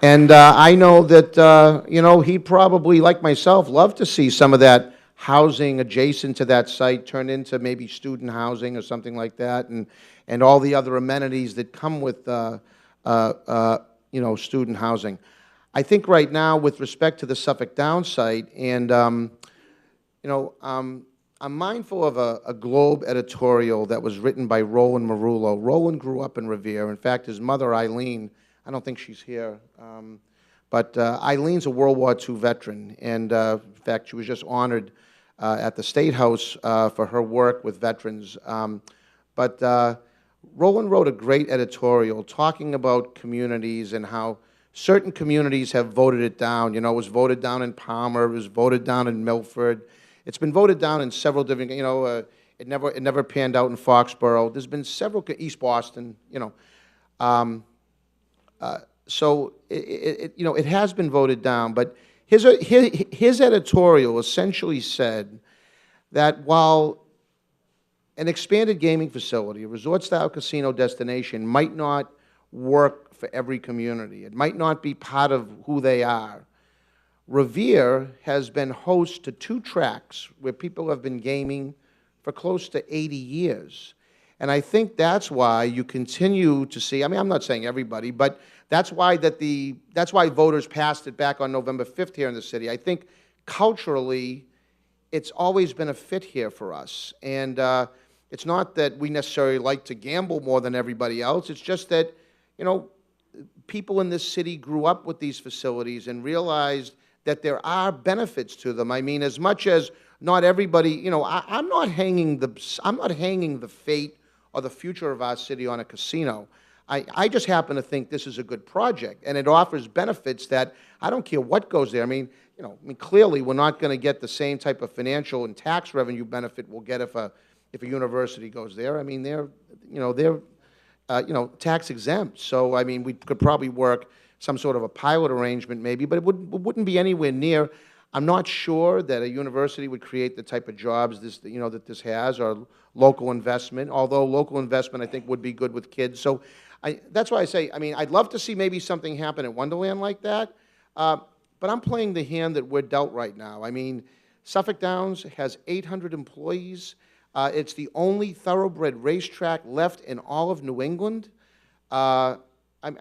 And I know that, he'd probably, like myself, love to see some of that housing adjacent to that site turn into maybe student housing or something like that, and all the other amenities that come with, student housing. I think right now, with respect to the Suffolk Downs site, and, I'm mindful of a Globe editorial that was written by Roland Marullo. Roland grew up in Revere. In fact, his mother, Eileen, I don't think she's here, but Eileen's a World War II veteran, and in fact, she was just honored at the State House for her work with veterans. But Roland wrote a great editorial talking about communities and how certain communities have voted it down. It was voted down in Palmer, it was voted down in Milford. It's been voted down in several different, it never panned out in Foxborough. There's been several, East Boston, so it has been voted down, but his editorial essentially said that while an expanded gaming facility, a resort-style casino destination, might not work for every community, it might not be part of who they are, Revere has been host to 2 tracks where people have been gaming for close to 80 years. And I think that's why you continue to see, I'm not saying everybody, but that's why voters passed it back on November 5th here in the city. I think culturally, it's always been a fit here for us. And it's not that we necessarily like to gamble more than everybody else. It's just that, people in this city grew up with these facilities and realized that there are benefits to them. I mean, as much as not everybody, I'm not hanging the fate or the future of our city on a casino. I just happen to think this is a good project, and it offers benefits that I don't care what goes there. I mean, clearly, we're not going to get the same type of financial and tax revenue benefit we'll get if a university goes there. I mean, they're tax exempt. So, I mean, we could probably work some sort of a pilot arrangement maybe, but it wouldn't be anywhere near. I'm not sure that a university would create the type of jobs that this has, or local investment, although local investment I think would be good with kids. So that's why I say, I mean, I'd love to see maybe something happen at Wonderland like that, but I'm playing the hand that we're dealt right now. I mean, Suffolk Downs has 800 employees. It's the only thoroughbred racetrack left in all of New England. I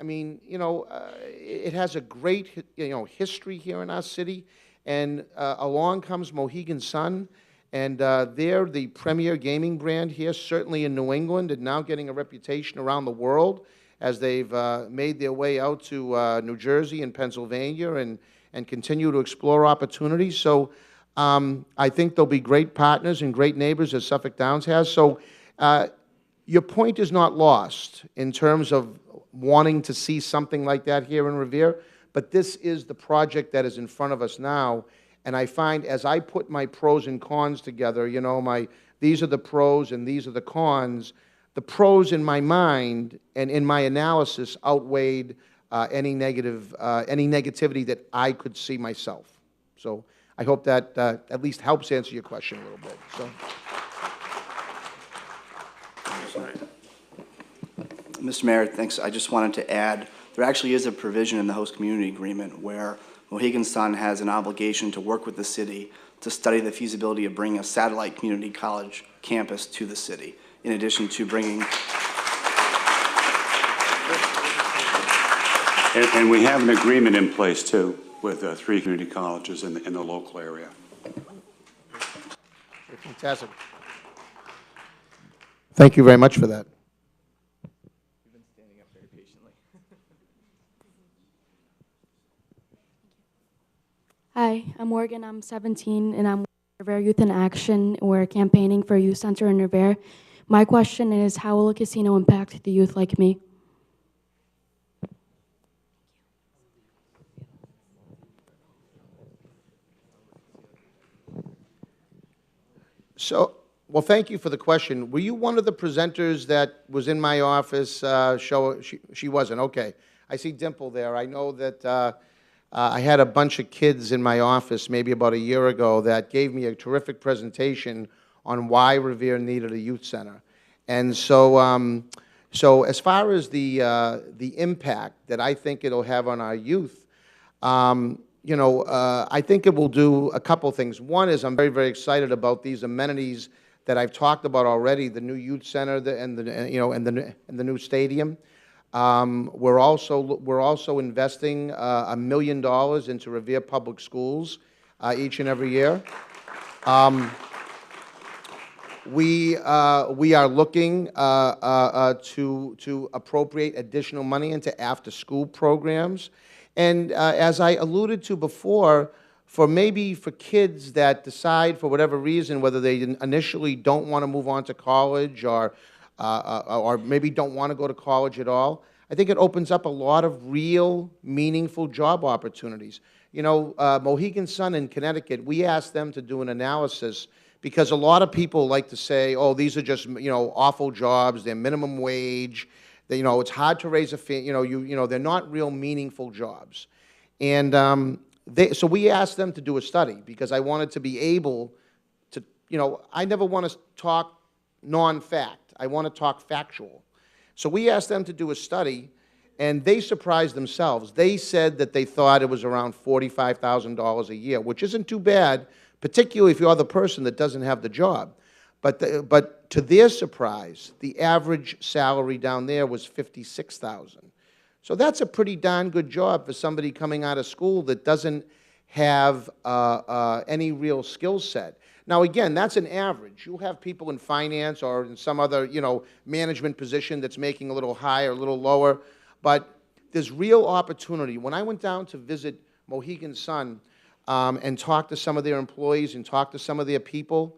mean, it has a great, history here in our city. And along comes Mohegan Sun, and they're the premier gaming brand here, certainly in New England, and now getting a reputation around the world as they've made their way out to New Jersey and Pennsylvania and continue to explore opportunities. So I think they'll be great partners and great neighbors, as Suffolk Downs has. So your point is not lost in terms of wanting to see something like that here in Revere, but this is the project that is in front of us now. And I find as I put my pros and cons together, these are the pros and these are the cons, the pros in my mind and in my analysis outweighed any negativity that I could see myself. So I hope that at least helps answer your question a little bit. So. Mr. Mayor, thanks. I just wanted to add, there actually is a provision in the host community agreement where Mohegan Sun has an obligation to work with the city to study the feasibility of bringing a satellite community college campus to the city, in addition to bringing... And we have an agreement in place, too, with 3 community colleges in the local area. Fantastic. Thank you very much for that. You've been standing up very patiently. Hi, I'm Morgan. I'm 17, and I'm with Revere Youth in Action. We're campaigning for a youth center in Revere. My question is, how will a casino impact the youth like me? So, well, thank you for the question. Were you one of the presenters that was in my office? She wasn't. Okay. I see Dimple there. I know that I had a bunch of kids in my office maybe about a year ago that gave me a terrific presentation on why Revere needed a youth center. And so, so as far as the impact that I think it'll have on our youth, I think it will do a couple things. One is I'm very, very excited about these amenities that I've talked about already, the new youth center and the new stadium. We're also investing $1 million into Revere Public Schools each and every year. We are looking to appropriate additional money into after-school programs. And as I alluded to before, for kids that decide for whatever reason, whether they initially don't want to move on to college or maybe don't want to go to college at all, I think it opens up a lot of real, meaningful job opportunities. Mohegan Sun in Connecticut, we asked them to do an analysis because a lot of people like to say, oh, these are just, awful jobs, they're minimum wage, it's hard to raise a family, they're not real meaningful jobs. And so we asked them to do a study because I wanted to be able to, I never want to talk non-fact. I want to talk factual. So we asked them to do a study, and they surprised themselves. They said that they thought it was around $45,000 a year, which isn't too bad, particularly if you're the person that doesn't have the job. But to their surprise, the average salary down there was $56,000. So that's a pretty darn good job for somebody coming out of school that doesn't have any real skill set. Now, again, that's an average. You'll have people in finance or in some other, management position that's making a little higher, a little lower. But there's real opportunity. When I went down to visit Mohegan Sun and talk to some of their employees and talk to some of their people,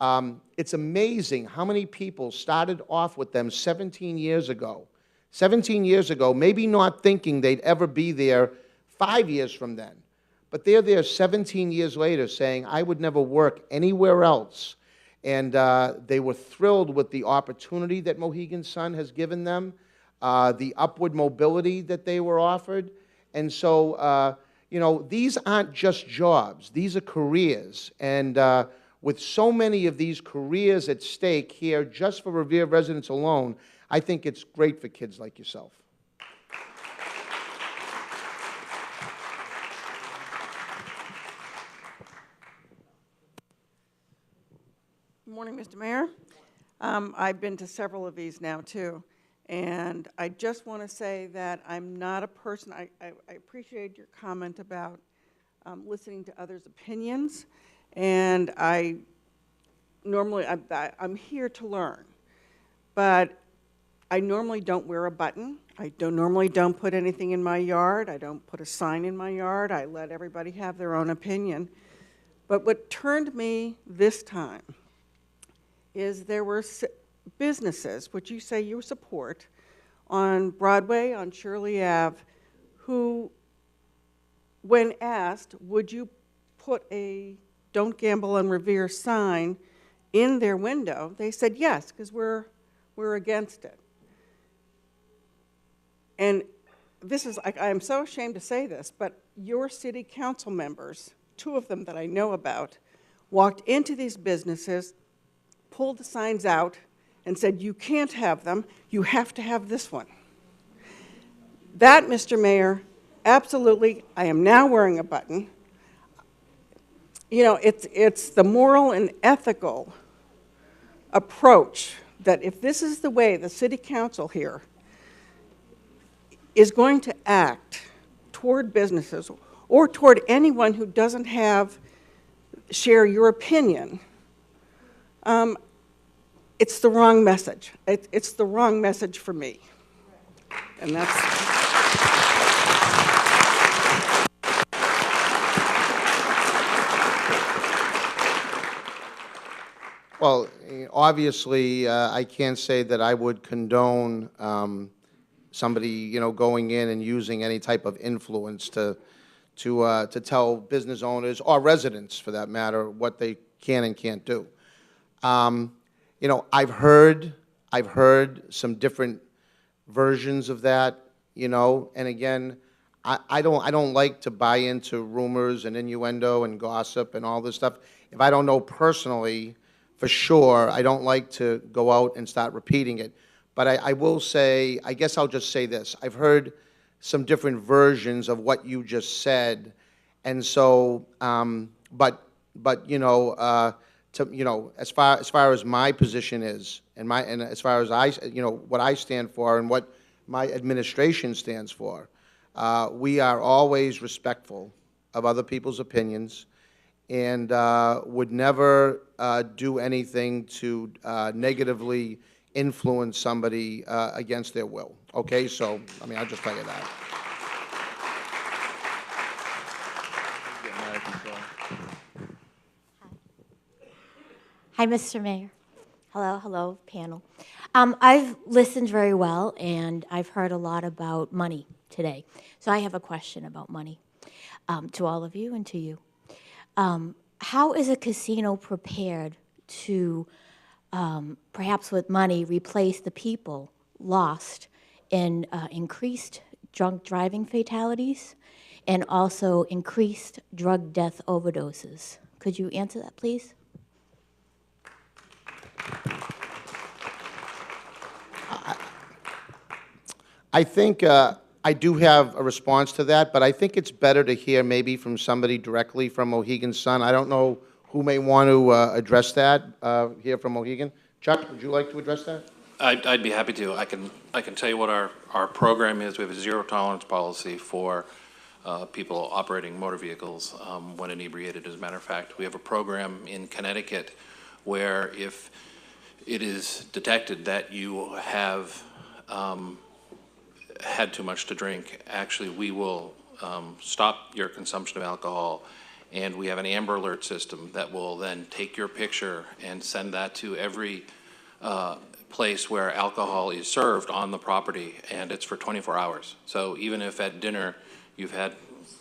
It's amazing how many people started off with them 17 years ago. 17 years ago, maybe not thinking they'd ever be there 5 years from then. But they're there 17 years later saying, I would never work anywhere else. And they were thrilled with the opportunity that Mohegan Sun has given them, the upward mobility that they were offered. And so, you know, these aren't just jobs. These are careers. And with so many of these careers at stake here, just for Revere residents alone, I think it's great for kids like yourself. Good morning, Mr. Mayor. I've been to several of these now, too. And I just want to say that I'm not a person, I appreciate your comment about listening to others' opinions. And I'm here to learn. But I normally don't wear a button. I normally don't put anything in my yard. I don't put a sign in my yard. I let everybody have their own opinion. But what turned me this time is there were businesses, which you say you support, on Broadway, on Shirley Ave, who, when asked, would you put a "Don't Gamble on Revere" sign in their window, they said yes, because we're against it. And this is, I am so ashamed to say this, but your city council members, 2 of them that I know about, walked into these businesses, pulled the signs out, and said, you can't have them, you have to have this one. That, Mr. Mayor, absolutely, I am now wearing a button. You know, it's the moral and ethical approach that if this is the way the city council here is going to act toward businesses or toward anyone who doesn't share your opinion, it's the wrong message. It's the wrong message for me. And that's... Well, obviously, I can't say that I would condone somebody, you know, going in and using any type of influence to tell business owners or residents, for that matter, what they can and can't do. You know, I've heard some different versions of that, you know, and again, I don't like to buy into rumors and innuendo and gossip and all this stuff. If I don't know personally, for sure, I don't like to go out and start repeating it. But I will say, I guess I'll just say this. I've heard some different versions of what you just said, and so, but you know, you know, as far as my position is, and as far as you know, what I stand for and what my administration stands for, we are always respectful of other people's opinions, and would never do anything to negatively influence somebody against their will. Okay, so I mean, I'll just tell you that. Hi, Mr. Mayor. Hello, panel. I've listened very well, and I've heard a lot about money today. So I have a question about money to all of you and to you. How is a casino prepared to, perhaps with money, replace the people lost in increased drunk driving fatalities and also increased drug death overdoses? Could you answer that, please? I think I do have a response to that, but I think it's better to hear maybe from somebody directly from Mohegan Sun. I don't know who may want to address that here from Mohegan. Chuck, would you like to address that? I'd be happy to. I can tell you what our program is. We have a zero tolerance policy for people operating motor vehicles when inebriated. As a matter of fact, we have a program in Connecticut where if it is detected that you have had too much to drink, actually we will stop your consumption of alcohol And we have an Amber Alert system that will then take your picture and send that to every place where alcohol is served on the property, and it's for 24 hours. So even if at dinner you've had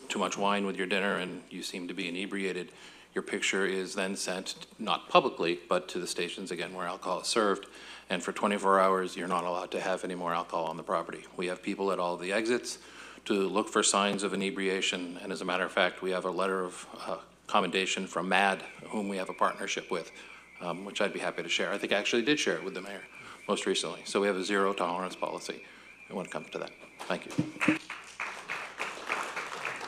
too much wine with your dinner and you seem to be inebriated, your picture is then sent, not publicly, but to the stations, again, where alcohol is served. And for 24 hours, you're not allowed to have any more alcohol on the property. We have people at all the exits to look for signs of inebriation. And as a matter of fact, we have a letter of commendation from MAD, whom we have a partnership with, which I'd be happy to share. I think I actually did share it with the mayor most recently. So we have a zero tolerance policy when it comes to that. Thank you.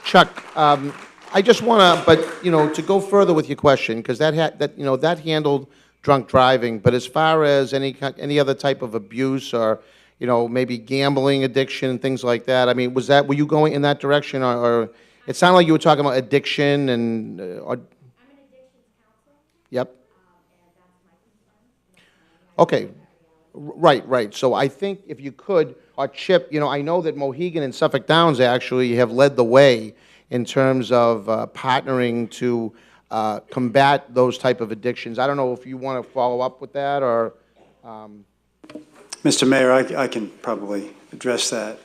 Chuck, I just want to, but, you know, to go further with your question, because that handled drunk driving, but as far as any other type of abuse or, you know, maybe gambling addiction and things like that, I mean, were you going in that direction, or it sounded like you were talking about addiction and, I'm an addictions counselor. Yep. And that's my concern. Okay. Right. So I think if you could, or Chip, you know, I know that Mohegan and Suffolk Downs actually have led the way in terms of partnering to combat those type of addictions. I don't know if you want to follow up with that, or... Mr. Mayor, I can probably address that.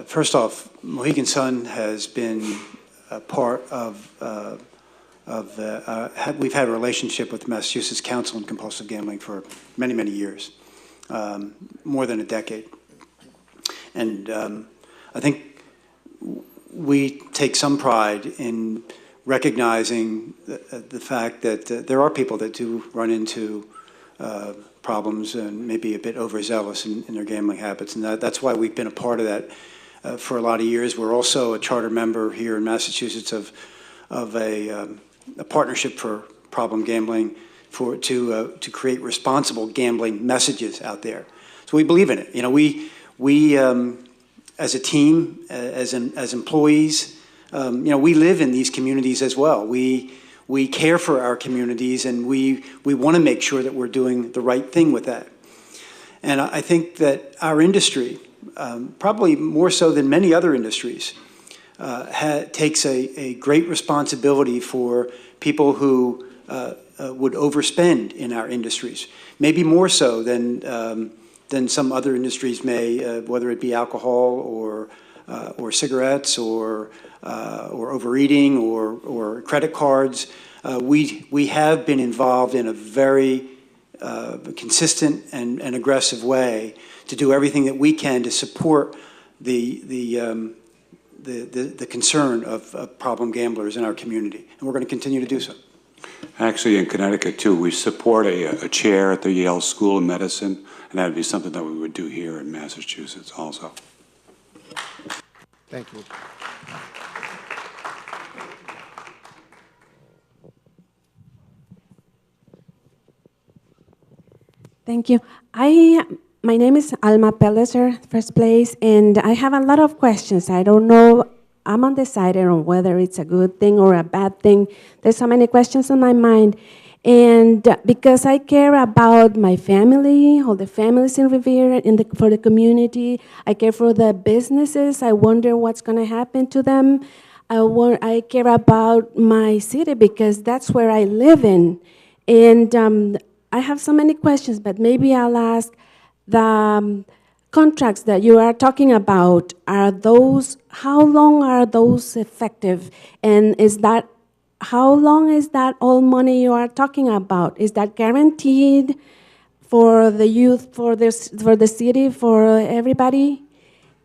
First off, Mohegan Sun has been a part of we've had a relationship with the Massachusetts Council on Compulsive Gambling for many, many years, more than a decade. And I think we take some pride in recognizing the fact that there are people that do run into problems and maybe a bit overzealous in their gambling habits. And that's why we've been a part of that for a lot of years. We're also a charter member here in Massachusetts of a partnership for problem gambling to create responsible gambling messages out there. So we believe in it. You know, we as a team, as employees, you know, we live in these communities as well. We care for our communities, and we want to make sure that we're doing the right thing with that. And I think that our industry, probably more so than many other industries, takes a great responsibility for people who would overspend in our industries, maybe more so than some other industries may, whether it be alcohol or cigarettes or overeating or credit cards. We have been involved in a very consistent and aggressive way to do everything that we can to support the concern of problem gamblers in our community, and we're going to continue to do so. Actually, in Connecticut, too, we support a chair at the Yale School of Medicine, and that would be something that we would do here in Massachusetts also. Thank you. Thank you. My name is Alma Pelliser, first place, and I have a lot of questions. I don't know, I'm undecided on whether it's a good thing or a bad thing. There's so many questions on my mind. And because I care about my family, all the families in Revere, for the community, I care for the businesses. I wonder what's going to happen to them. I care about my city because that's where I live in. And I have so many questions, but maybe I'll ask the contracts that you are talking about. How long are those effective? And how long is that all money you are talking about? Is that guaranteed for the youth, for the city, for everybody?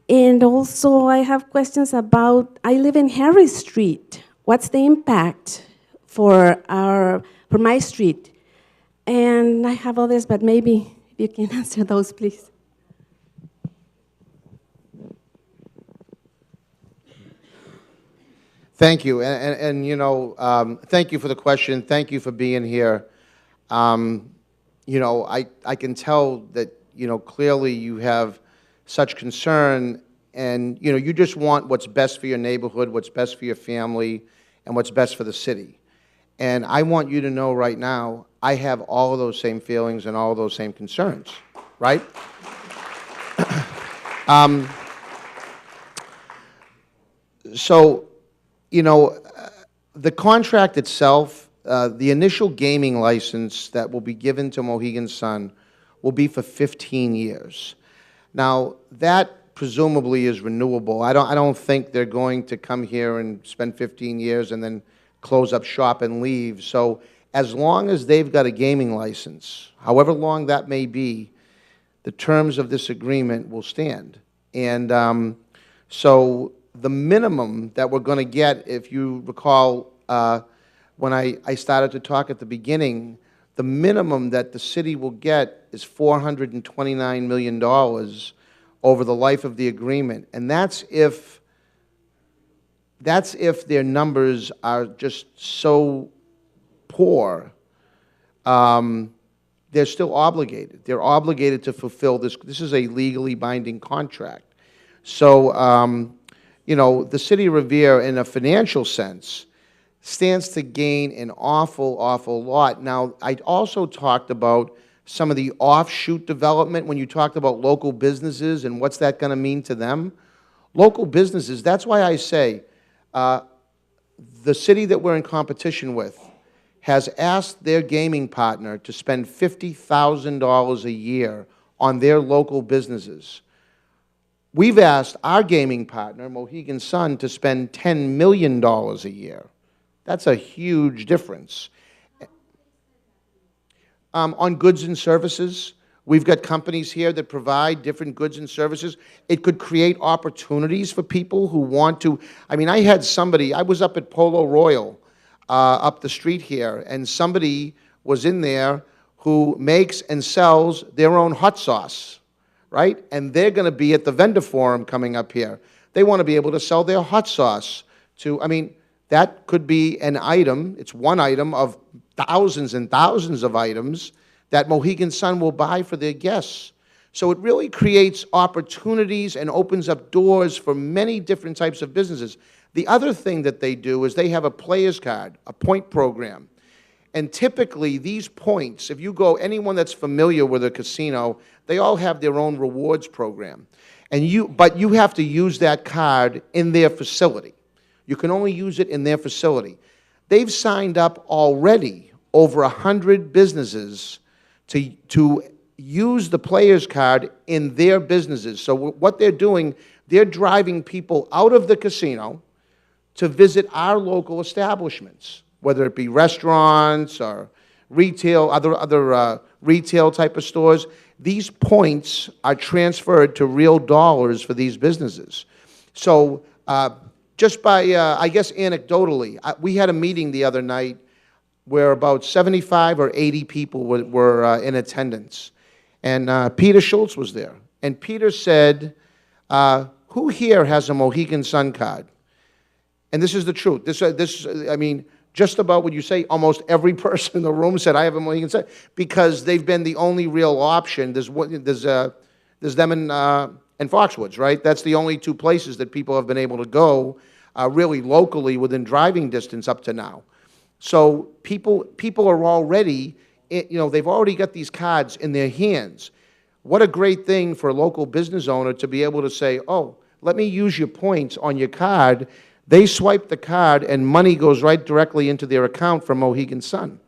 And also I have questions about, I live in Harry Street. What's the impact for my street? And I have others, but maybe you can answer those, please. Thank you, and you know, thank you for the question. Thank you for being here. You know, I can tell that, you know, clearly you have such concern, and you know, you just want what's best for your neighborhood, what's best for your family, and what's best for the city. And I want you to know right now, I have all of those same feelings and all of those same concerns, right? So, you know, The contract itself, the initial gaming license that will be given to Mohegan Sun will be for 15 years. Now, that presumably is renewable. I don't think they're going to come here and spend 15 years and then close up shop and leave. So as long as they've got a gaming license, however long that may be, the terms of this agreement will stand. And so the minimum that we're going to get, if you recall, when I started to talk at the beginning, the minimum that the city will get is $429 million over the life of the agreement. And that's if their numbers are just so poor, they're still obligated. They're obligated to fulfill this. This is a legally binding contract. So, you know, the city of Revere, in a financial sense, stands to gain an awful lot. Now, I also talked about some of the offshoot development when you talked about local businesses and what's that going to mean to them. Local businesses, that's why I say the city that we're in competition with has asked their gaming partner to spend $50,000 a year on their local businesses. We've asked our gaming partner, Mohegan Sun, to spend $10 million a year. That's a huge difference. On goods and services, we've got companies here that provide different goods and services. It could create opportunities for people who want to. I mean, I had somebody, I was up at Polo Royal, up the street here, and somebody was in there who makes and sells their own hot sauce, right? And they're going to be at the vendor forum coming up here. They want to be able to sell their hot sauce to, I mean, that could be an item. It's one item of thousands and thousands of items that Mohegan Sun will buy for their guests. So it really creates opportunities and opens up doors for many different types of businesses. The other thing that they do is they have a player's card, a point program. And typically these points, if you go, anyone that's familiar with a casino, they all have their own rewards program. But you have to use that card in their facility. You can only use it in their facility. They've signed up already over 100 businesses to use the player's card in their businesses. So what they're doing, they're driving people out of the casino to visit our local establishments, whether it be restaurants or retail, other retail type of stores. These points are transferred to real dollars for these businesses. So just by, I guess anecdotally, we had a meeting the other night where about 75 or 80 people were in attendance. And Peter Schultz was there. And Peter said, who here has a Mohegan Sun card? And this is the truth. I mean, just about what you say, almost every person in the room said, I have a Mohegan Sun, because they've been the only real option. There's them and Foxwoods, right? That's the only two places that people have been able to go really locally within driving distance up to now. So people are already, you know, they've already got these cards in their hands. What a great thing for a local business owner to be able to say, oh, let me use your points on your card. They swipe the card and money goes right directly into their account from Mohegan Sun.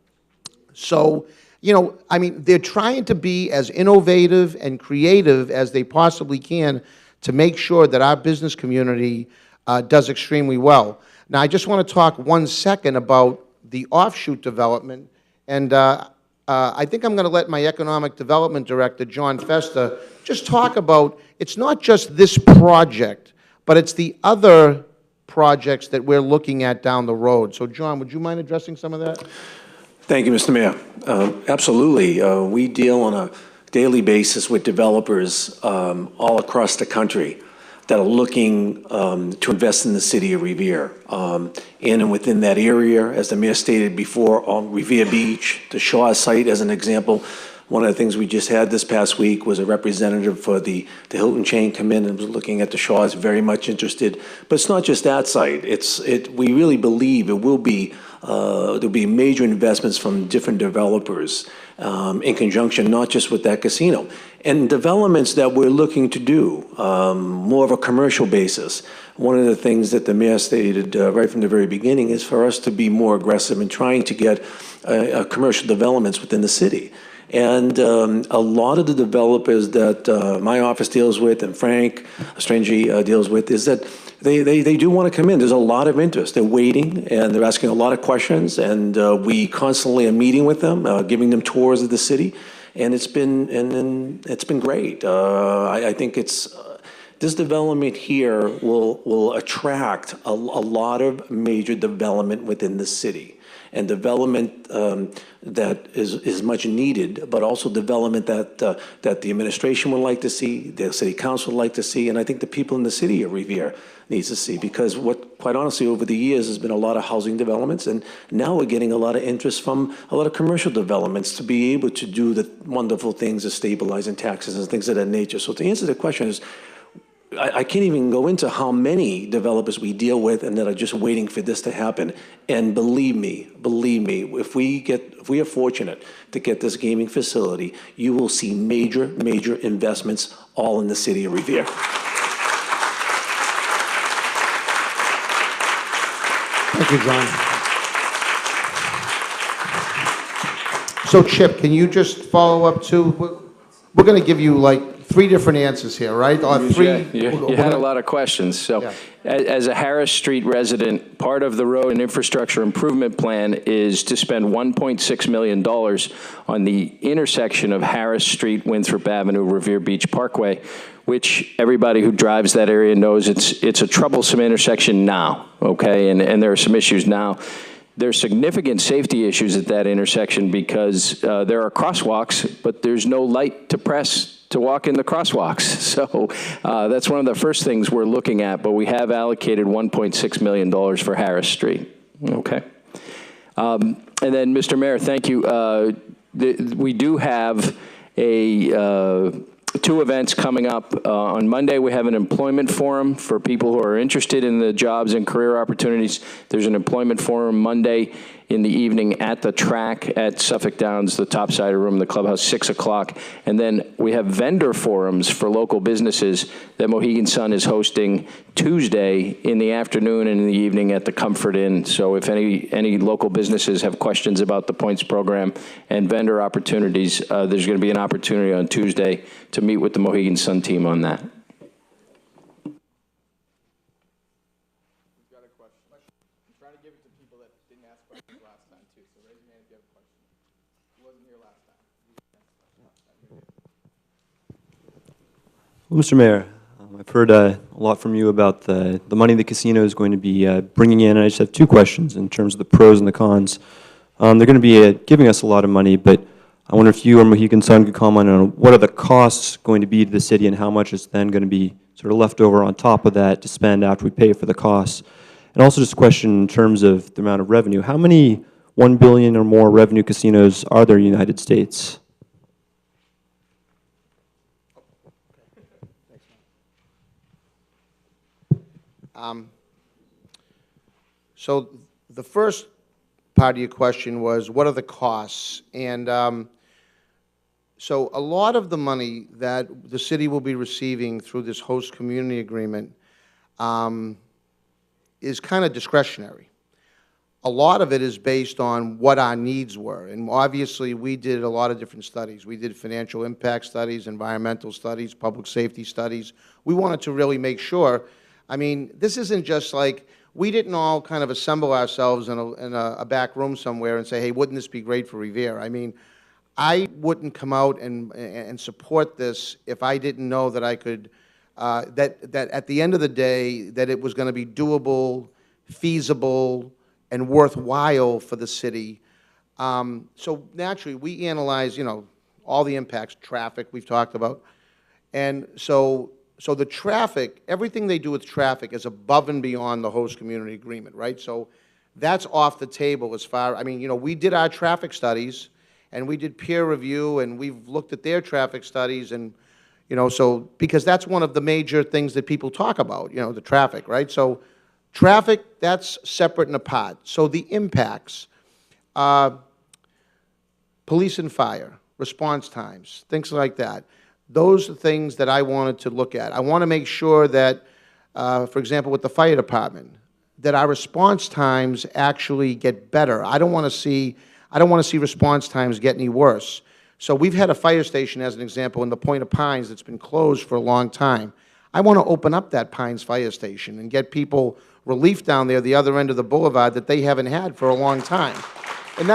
So, you know, I mean, they're trying to be as innovative and creative as they possibly can to make sure that our business community does extremely well. Now, I just want to talk 1 second about the offshoot development, and I think I'm going to let my Economic Development Director, John Festa, just talk about, it's not just this project, but it's the other projects that we're looking at down the road. So, John, would you mind addressing some of that? Thank you, Mr. Mayor. Absolutely. We deal on a daily basis with developers all across the country that are looking to invest in the city of Revere. In and within that area, as the mayor stated before, on Revere Beach, the Shaw site as an example. One of the things we just had this past week was a representative for the Hilton chain come in and was looking at the Shaws, very much interested. But it's not just that site. We really believe it will be There'll be major investments from different developers in conjunction, not just with that casino. And developments that we're looking to do, more of a commercial basis. One of the things that the mayor stated right from the very beginning is for us to be more aggressive in trying to get commercial developments within the city. And a lot of the developers that my office deals with and Frank Strange deals with is that they do want to come in. There's a lot of interest. They're waiting and they're asking a lot of questions, and we constantly are meeting with them, giving them tours of the city, and it's been great. I think this development here will attract a lot of major development within the city, and development that is much needed, but also development that the administration would like to see, the city council would like to see, and I think the people in the city of Revere needs to see, because quite honestly, over the years, there's been a lot of housing developments, and now we're getting a lot of interest from a lot of commercial developments to be able to do the wonderful things of stabilizing taxes and things of that nature. So to answer the question is, I can't even go into how many developers we deal with and that are just waiting for this to happen. And believe me, if we are fortunate to get this gaming facility, you will see major investments all in the city of Revere. Thank you, John. So, Chip, can you just follow up too? We're going to give you like 3 different answers here, right? Or 3. You had a lot of questions. So, Yeah. as a Harris Street resident, part of the road and infrastructure improvement plan is to spend $1.6 million on the intersection of Harris Street, Winthrop Avenue, Revere Beach Parkway, which everybody who drives that area knows it's a troublesome intersection now, okay? And there are some issues now. There's significant safety issues at that intersection because there are crosswalks, but there's no light to press to walk in the crosswalks. So that's one of the first things we're looking at, but we have allocated $1.6 million for Harris Street, okay? And then, Mr. Mayor, thank you. We do have 2 events coming up. On Monday, we have an employment forum for people who are interested in the jobs and career opportunities. There's an employment forum Monday in the evening at the track at Suffolk Downs, the topside room, the clubhouse, 6 o'clock. And then we have vendor forums for local businesses that Mohegan Sun is hosting Tuesday in the afternoon and in the evening at the Comfort Inn. So if any local businesses have questions about the points program and vendor opportunities, there's going to be an opportunity on Tuesday to meet with the Mohegan Sun team on that. Well, Mr. Mayor, I've heard a lot from you about the money the casino is going to be bringing in, and I just have 2 questions in terms of the pros and the cons. They're going to be giving us a lot of money, but I wonder if you or Mohegan Sun could comment on what are the costs going to be to the city and how much is then going to be sort of left over on top of that to spend after we pay for the costs. And also just a question in terms of the amount of revenue. How many $1 billion or more revenue casinos are there in the United States? So the first part of your question was, what are the costs? And so a lot of the money that the city will be receiving through this host community agreement is kind of discretionary. A lot of it is based on what our needs were. And obviously, we did a lot of different studies. We did financial impact studies, environmental studies, public safety studies. We wanted to really make sure. I mean, this isn't just like, we didn't all kind of assemble ourselves in a back room somewhere and say, hey, wouldn't this be great for Revere? I mean, I wouldn't come out and support this if I didn't know that I could, that at the end of the day, that it was going to be doable, feasible, and worthwhile for the city. So naturally, we analyze, all the impacts, traffic we've talked about. And so the traffic, everything they do with traffic is above and beyond the host community agreement, right? So that's off the table as far, I mean, we did our traffic studies, and we did peer review, and we've looked at their traffic studies, and, so, because that's one of the major things that people talk about, the traffic, right? So Traffic, that's separate and apart. So the impacts, police and fire, response times, things like that. Those are things that I wanted to look at. I want to make sure that, for example, with the fire department, that our response times actually get better. I don't want to see response times get any worse. So we've had a fire station, as an example, in the Point of Pines that's been closed for a long time. I want to open up that Pines Fire Station and get people relief down there, the other end of the boulevard, that they haven't had for a long time. And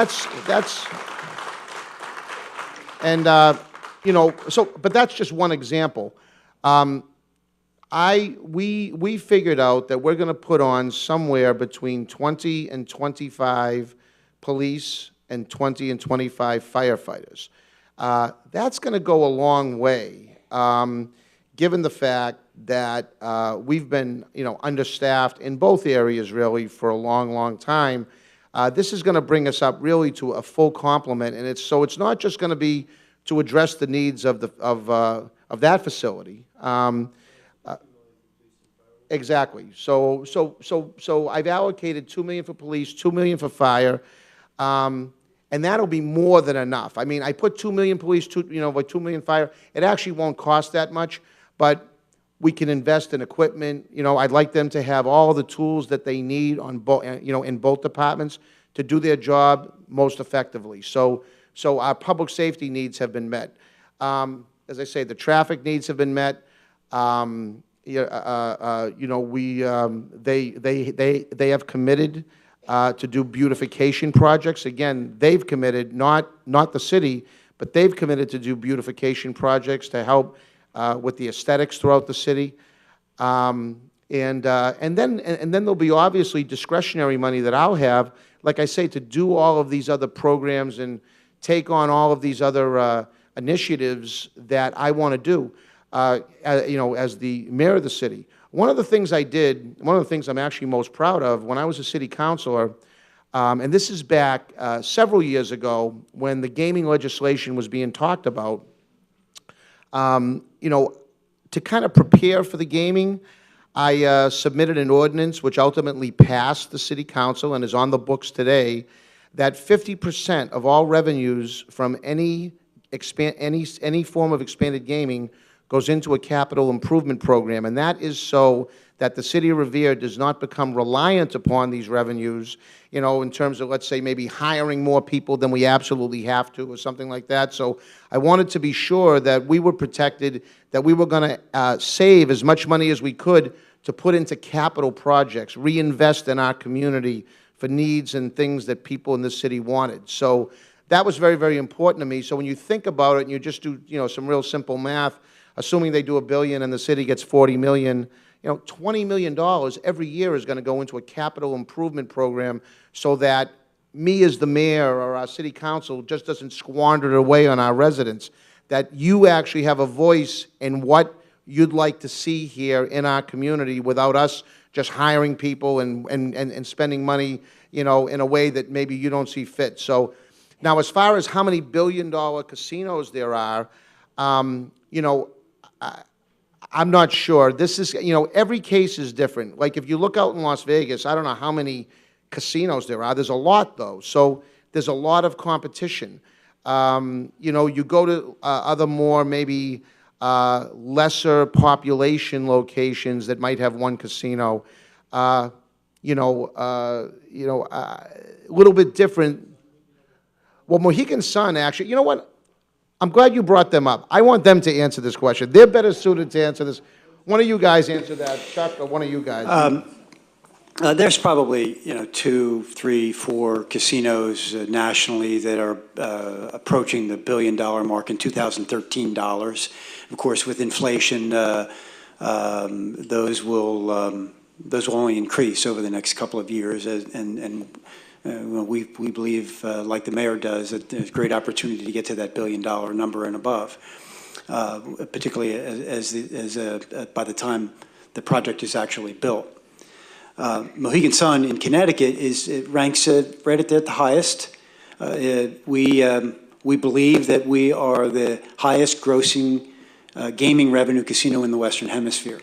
you know, but that's just one example. We figured out that we're going to put on somewhere between 20 and 25 police and 20 and 25 firefighters. That's going to go a long way, given the fact that we've been, you know, understaffed in both areas really for a long, long time. This is going to bring us up really to a full complement, and it's not just going to be to address the needs of that facility. Exactly. So I've allocated $2 million for police, $2 million for fire, and that'll be more than enough. I mean, I put $2 million police, like $2 million fire. It actually won't cost that much, but we can invest in equipment. You know, I'd like them to have all the tools that they need on both, in both departments to do their job most effectively. So our public safety needs have been met. As I say, the traffic needs have been met. They have committed to do beautification projects. Again, they've committed, not the city, but they've committed to do beautification projects to help with the aesthetics throughout the city. And then there'll be obviously discretionary money that I'll have, like I say, to do all of these other programs and take on all of these other initiatives that I want to do. As the mayor of the city. One of the things I did, one of the things I'm actually most proud of, when I was a city councilor, and this is back several years ago when the gaming legislation was being talked about, to kind of prepare for the gaming, I submitted an ordinance which ultimately passed the city council and is on the books today, that 50% of all revenues from any form of expanded gaming goes into a capital improvement program, and that is so that the city of Revere does not become reliant upon these revenues, in terms of, let's say, maybe hiring more people than we absolutely have to or something like that. So I wanted to be sure that we were protected, that we were going to save as much money as we could to put into capital projects, reinvest in our community for needs and things that people in this city wanted. So that was very, very important to me. So when you think about it and you just do, some real simple math, assuming they do $1 billion and the city gets $40 million, $20 million every year is going to go into a capital improvement program so that me as the mayor or our city council just doesn't squander it away on our residents, that you actually have a voice in what you'd like to see here in our community without us just hiring people and spending money, in a way that maybe you don't see fit. So now as far as how many billion-dollar casinos there are, I'm not sure. This is, every case is different. Like if you look out in Las Vegas, I don't know how many casinos there are. There's a lot, though. So there's a lot of competition. You go to other more maybe lesser population locations that might have one casino. A little bit different. Well, Mohegan Sun actually, you know what? I'm glad you brought them up. I want them to answer this question. They're better suited to answer this. One of you guys answer that, Chuck, or one of you guys. There's probably 2, 3, 4 casinos nationally that are approaching the $1 billion mark in 2013 dollars. Of course, with inflation, those will only increase over the next couple of years, we believe, like the mayor does, that there's great opportunity to get to that $1 billion number and above, particularly by the time the project is actually built. Mohegan Sun in Connecticut ranks right at the highest. We believe that we are the highest grossing gaming revenue casino in the Western Hemisphere.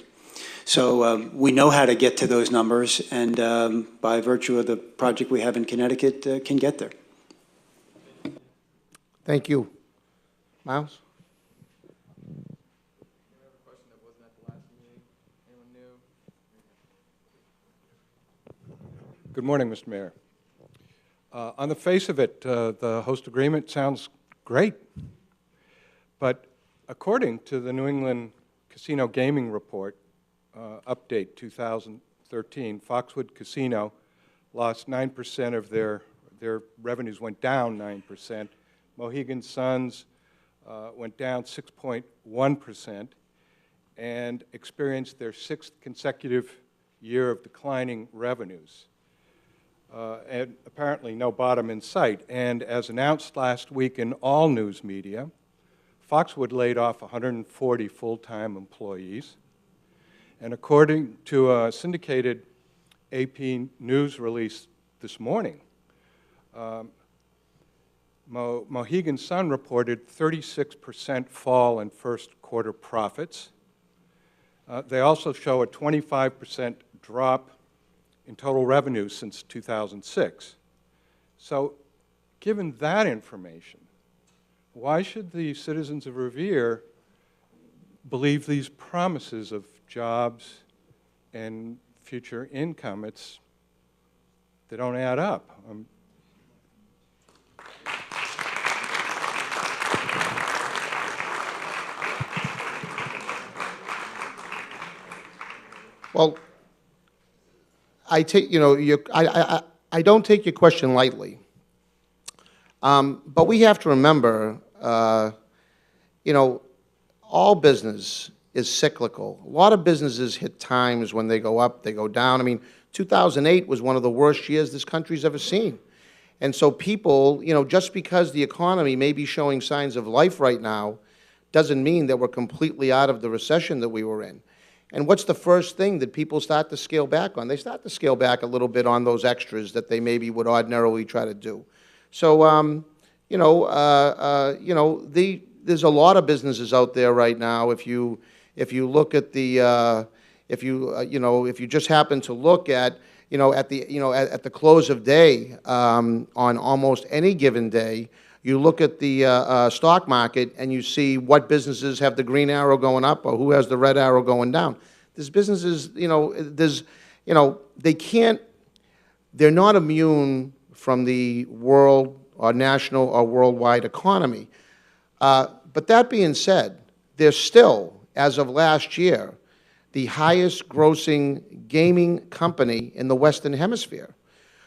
So we know how to get to those numbers, and by virtue of the project we have in Connecticut, can get there. Thank you. Miles? Good morning, Mr. Mayor. On the face of it, the host agreement sounds great. But according to the New England Casino Gaming Report, update 2013, Foxwood Casino lost 9% of their revenues, went down 9%. Mohegan Sun's went down 6.1% and experienced their 6th consecutive year of declining revenues. And apparently no bottom in sight. And as announced last week in all news media, Foxwood laid off 140 full-time employees. And according to a syndicated AP news release this morning, Mohegan Sun reported 36% fall in first quarter profits. They also show a 25% drop in total revenue since 2006. So given that information, why should the citizens of Revere believe these promises of jobs and future income? They don't add up. Well, I take, I don't take your question lightly. But we have to remember, all business is cyclical. A lot of businesses hit times when they go up, they go down. I mean, 2008 was one of the worst years this country's ever seen. And so people, just because the economy may be showing signs of life right now, doesn't mean that we're completely out of the recession that we were in. And what's the first thing that people start to scale back on? They start to scale back a little bit on those extras that they maybe would ordinarily try to do. So, there's a lot of businesses out there right now. If you look at the, if you just happen to look at, at the close of day, on almost any given day, you look at the stock market and you see what businesses have the green arrow going up or who has the red arrow going down. There's businesses, they can't, they're not immune from the world or national or worldwide economy. But that being said, they're still, as of last year, the highest grossing gaming company in the Western Hemisphere.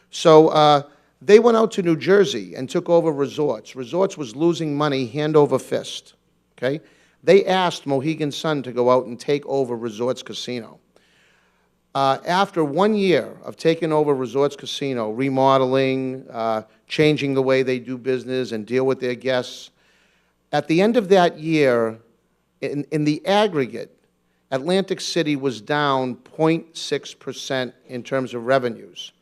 So they went out to New Jersey and took over Resorts. Resorts was losing money hand over fist, okay? They asked Mohegan Sun to go out and take over Resorts Casino. After 1 year of taking over Resorts Casino, remodeling, changing the way they do business and deal with their guests, at the end of that year, in the aggregate, Atlantic City was down 0.6% in terms of revenues.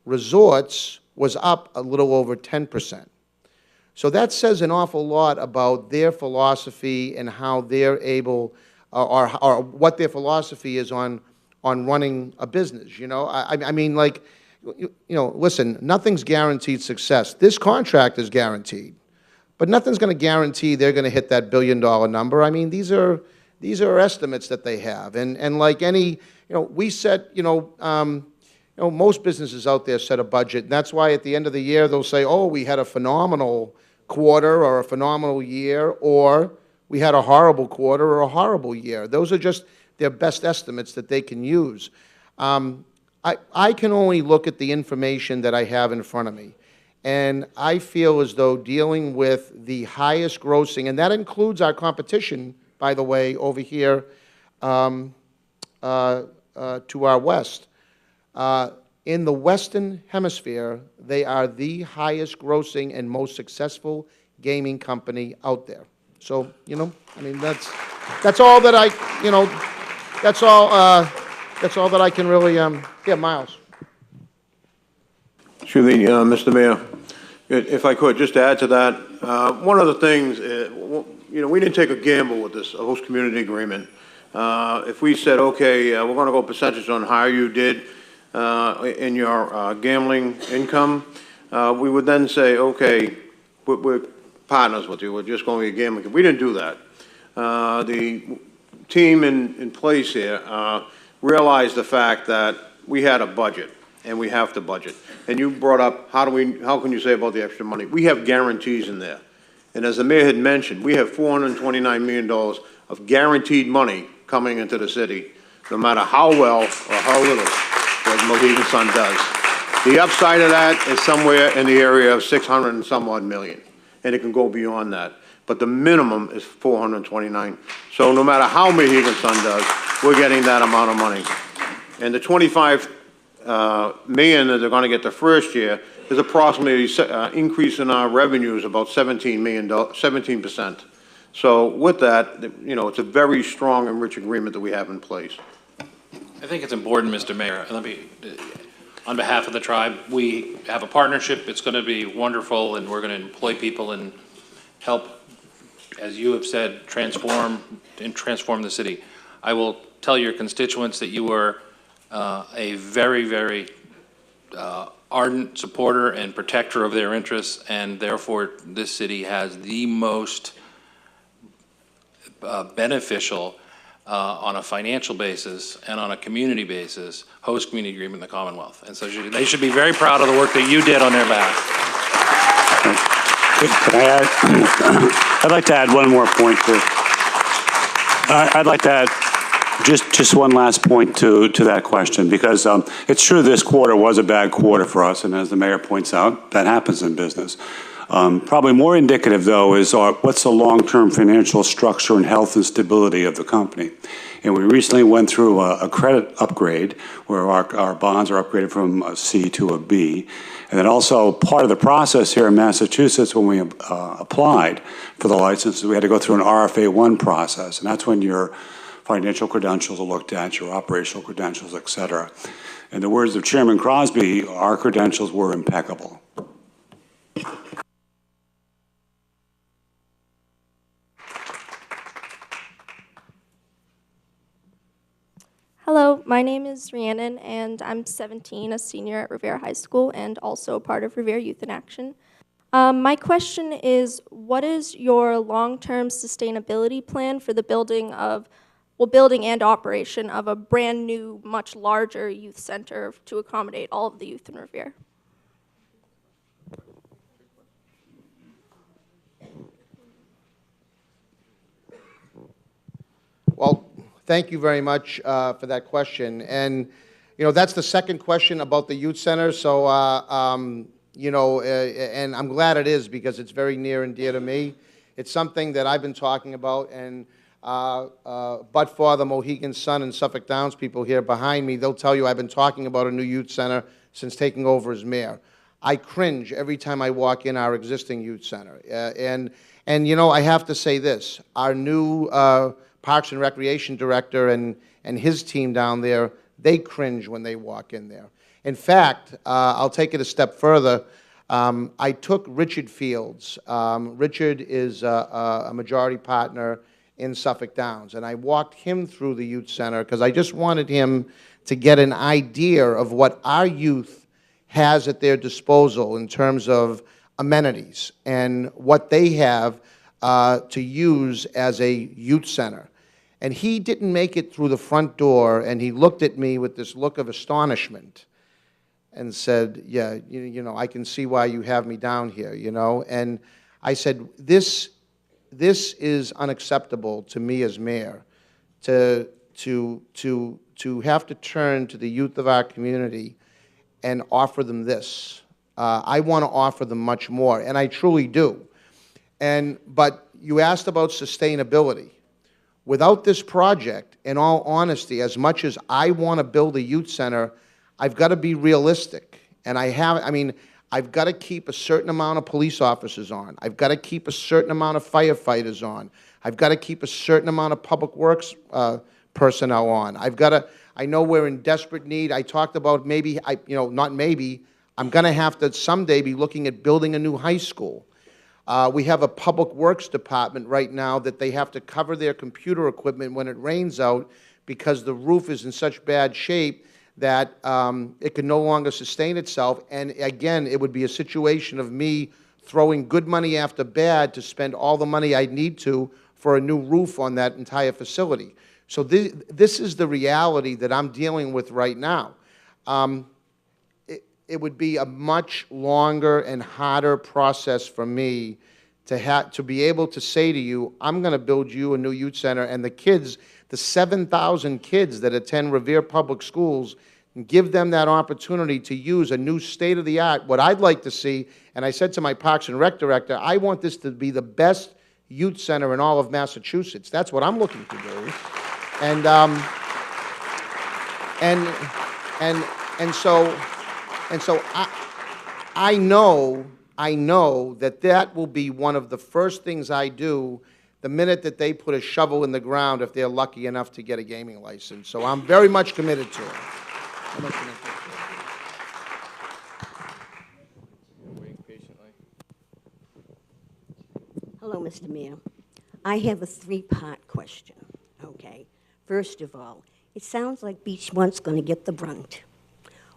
Resorts was up a little over 10%. So that says an awful lot about their philosophy and how they're able, or what their philosophy is on running a business, I mean, like, listen, nothing's guaranteed success. This contract is guaranteed, but nothing's going to guarantee they're going to hit that $1 billion number. I mean, these are estimates that they have, and like any, we set, most businesses out there set a budget, and that's why at the end of the year they'll say, oh, we had a phenomenal quarter or a phenomenal year, or we had a horrible quarter or a horrible year. Those are just their best estimates that they can use. I can only look at the information that I have in front of me, and I feel as though dealing with the highest grossing, and that includes our competition, by the way, over here to our west. In the Western Hemisphere, they are the highest grossing and most successful gaming company out there. So, I mean, that's all that I, that's all that I can really, yeah, Miles. Excuse me, Mr. Mayor, if I could just add to that, one of the things, we didn't take a gamble with this host community agreement. If we said, okay, we're going to go percentage on how you did in your gambling income, we would then say, okay, we're partners with you, we're just going to be gambling. We didn't do that. The team in place here realized the fact that we had a budget, and we have to budget. And you brought up, how can you say about the extra money? We have guarantees in there. And as the mayor had mentioned, we have $429 million of guaranteed money coming into the city, no matter how well or how little that Mohegan Sun does. The upside of that is somewhere in the area of 600 and some odd million, and it can go beyond that. But the minimum is 429. So no matter how Mohegan Sun does, we're getting that amount of money. And the 25 million that they're going to get the first year is approximately increase in our revenues about $17 million, 17%. So with that, you know, it's a very strong and rich agreement that we have in place. I think it's important, Mr. Mayor, on behalf of the tribe, we have a partnership. It's going to be wonderful, and we're going to employ people and help, as you have said, transform the city. I will tell your constituents that you are a very, very ardent supporter and protector of their interests, and therefore this city has the most beneficial on a financial basis and on a community basis host community agreement in the Commonwealth. And so they should be very proud of the work that you did on their behalf. Can I add? I'd like to add one more point to. I'd like to add just one last point to that question, because it's true this quarter was a bad quarter for us, and as the mayor points out, that happens in business. Probably more indicative, though, is what's the long-term financial structure and health and stability of the company. And we recently went through a credit upgrade where our bonds are upgraded from a C to a B. And then also part of the process here in Massachusetts when we applied for the license, we had to go through an RFA1 process. And that's when your financial credentials are looked at, your operational credentials, et cetera. In the words of Chairman Crosby, our credentials were impeccable. Hello, my name is Rhiannon, and I'm 17, a senior at Revere High School, and also part of Revere Youth in Action. My question is, what is your long-term sustainability plan for the building and operation of a brand new, much larger youth center to accommodate all of the youth in Revere? Well, thank you very much for that question. And, you know, that's the second question about the youth center. So, you know, and I'm glad it is because it's very near and dear to me. It's something that I've been talking about, and but for the Mohegan Sun and Suffolk Downs people here behind me, they'll tell you I've been talking about a new youth center since taking over as mayor. I cringe every time I walk in our existing youth center. And you know, I have to say this, our new Parks and Recreation Director and his team down there, they cringe when they walk in there. In fact, I'll take it a step further. I took Richard Fields. Richard is a majority partner in Suffolk Downs, and I walked him through the youth center because I just wanted him to get an idea of what our youth has at their disposal in terms of amenities and what they have to use as a youth center. And he didn't make it through the front door, and he looked at me with this look of astonishment and said, yeah, you know, I can see why you have me down here, you know. And I said, this is unacceptable to me as mayor, to have to turn to the youth of our community and offer them this. I want to offer them much more, and I truly do. But you asked about sustainability. Without this project, in all honesty, as much as I want to build a youth center, I've got to be realistic. And I've got to keep a certain amount of police officers on. I've got to keep a certain amount of firefighters on. I've got to keep a certain amount of public works personnel on. I know we're in desperate need. I talked about maybe, not maybe, I'm going to have to someday be looking at building a new high school. We have a public works department right now that they have to cover their computer equipment when it rains out because the roof is in such bad shape that it can no longer sustain itself. And again, it would be a situation of me throwing good money after bad to spend all the money I need to for a new roof on that entire facility. So this is the reality that I'm dealing with right now. It would be a much longer and harder process for me to be able to say to you, I'm going to build you a new youth center, and the kids, the 7,000 kids that attend Revere Public Schools, and give them that opportunity to use a new state-of-the-art. What I'd like to see, and I said to my Parks and Rec director, I want this to be the best youth center in all of Massachusetts. That's what I'm looking to do. And so I know that will be one of the first things I do the minute that they put a shovel in the ground if they're lucky enough to get a gaming license. So I'm very much committed to it. Hello, Mr. Mayor. I have a three-part question, okay? First of all, it sounds like Beachmont's going to get the brunt.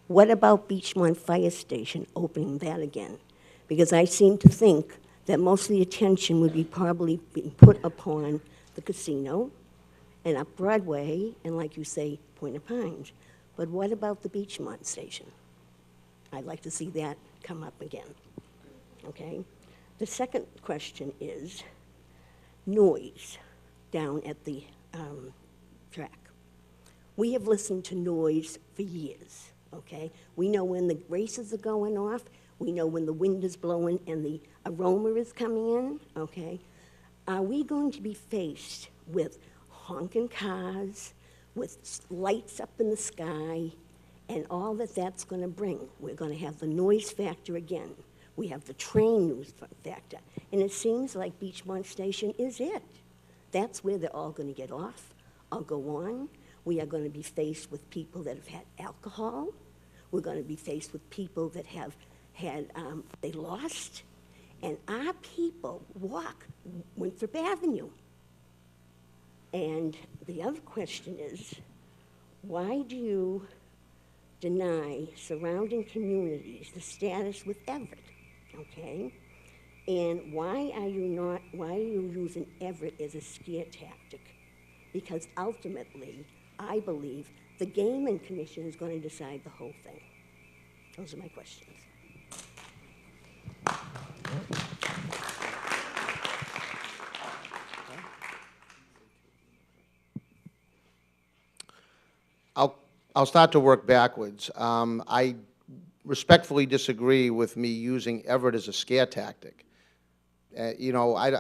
What about Beachmont Fire Station, opening that again? Because I seem to think that most of the attention would be probably being put upon the casino and up Broadway and, like you say, Point of Pines. But what about the Beachmont Station? I'd like to see that come up again, okay? The second question is noise down at the track. We have listened to noise for years, okay? We know when the races are going off. We know when the wind is blowing and the aroma is coming in, okay? Are we going to be faced with honking cars, with lights up in the sky, and all that that's going to bring? We're going to have the noise factor again. We have the train noise factor. And it seems like Beachmont Station is it. That's where they're all going to get off or go on. We are going to be faced with people that have had alcohol. We're going to be faced with people that have had, they lost. And our people walk Winthrop Avenue. And the other question is, why do you deny surrounding communities the status with Everett, okay? And why are you using Everett as a scare tactic? Because ultimately, I believe the Gaming Commission is going to decide the whole thing. Those are my questions. I'll start to work backwards. I respectfully disagree with me using Everett as a scare tactic. You know, I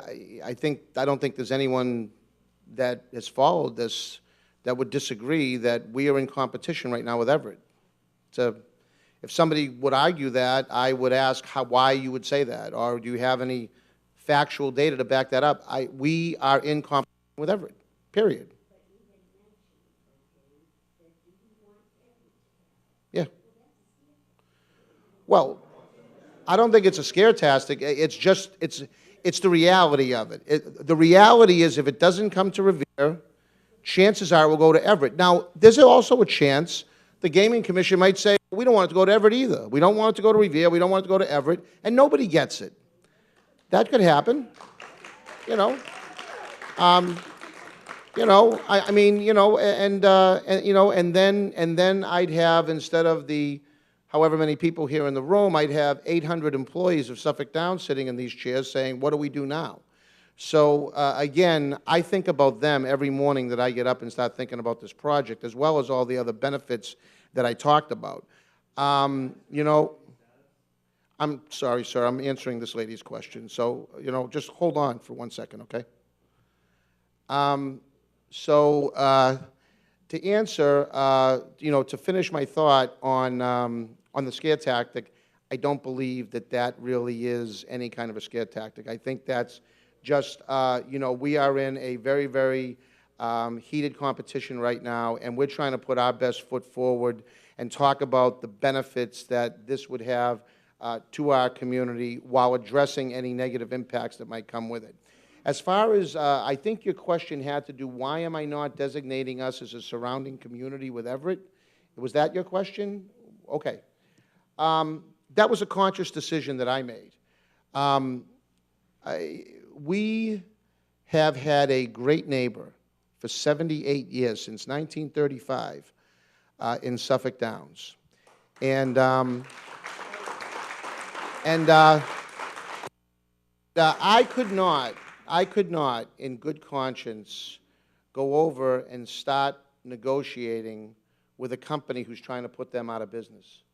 don't think there's anyone that has followed this that would disagree that we are in competition right now with Everett. So if somebody would argue that, I would ask why you would say that, or do you have any factual data to back that up? We are in competition with Everett, period. Yeah. Well, I don't think it's a scare tactic. It's just, it's the reality of it. The reality is if it doesn't come to Revere, chances are it will go to Everett. Now, there's also a chance the Gaming Commission might say, we don't want it to go to Everett either. We don't want it to go to Revere. We don't want it to go to Everett. And nobody gets it. That could happen, you know. You know, I mean, you know, and then I'd have, instead of the however many people here in the room, I'd have 800 employees of Suffolk Downs sitting in these chairs saying, what do we do now? So again, I think about them every morning that I get up and start thinking about this project, as well as all the other benefits that I talked about. You know, I'm sorry, sir, I'm answering this lady's question. So, you know, just hold on for 1 second, okay? To answer, you know, to finish my thought on the scare tactic, I don't believe that that really is any kind of a scare tactic. I think that's just, you know, we are in a very, very heated competition right now, and we're trying to put our best foot forward and talk about the benefits that this would have to our community while addressing any negative impacts that might come with it. As far as, I think your question had to do, why am I not designating us as a surrounding community with Everett? Was that your question? Okay. That was a conscious decision that I made. We have had a great neighbor for 78 years, since 1935, in Suffolk Downs. And I could not, in good conscience, go over and start negotiating with a company who's trying to put them out of business.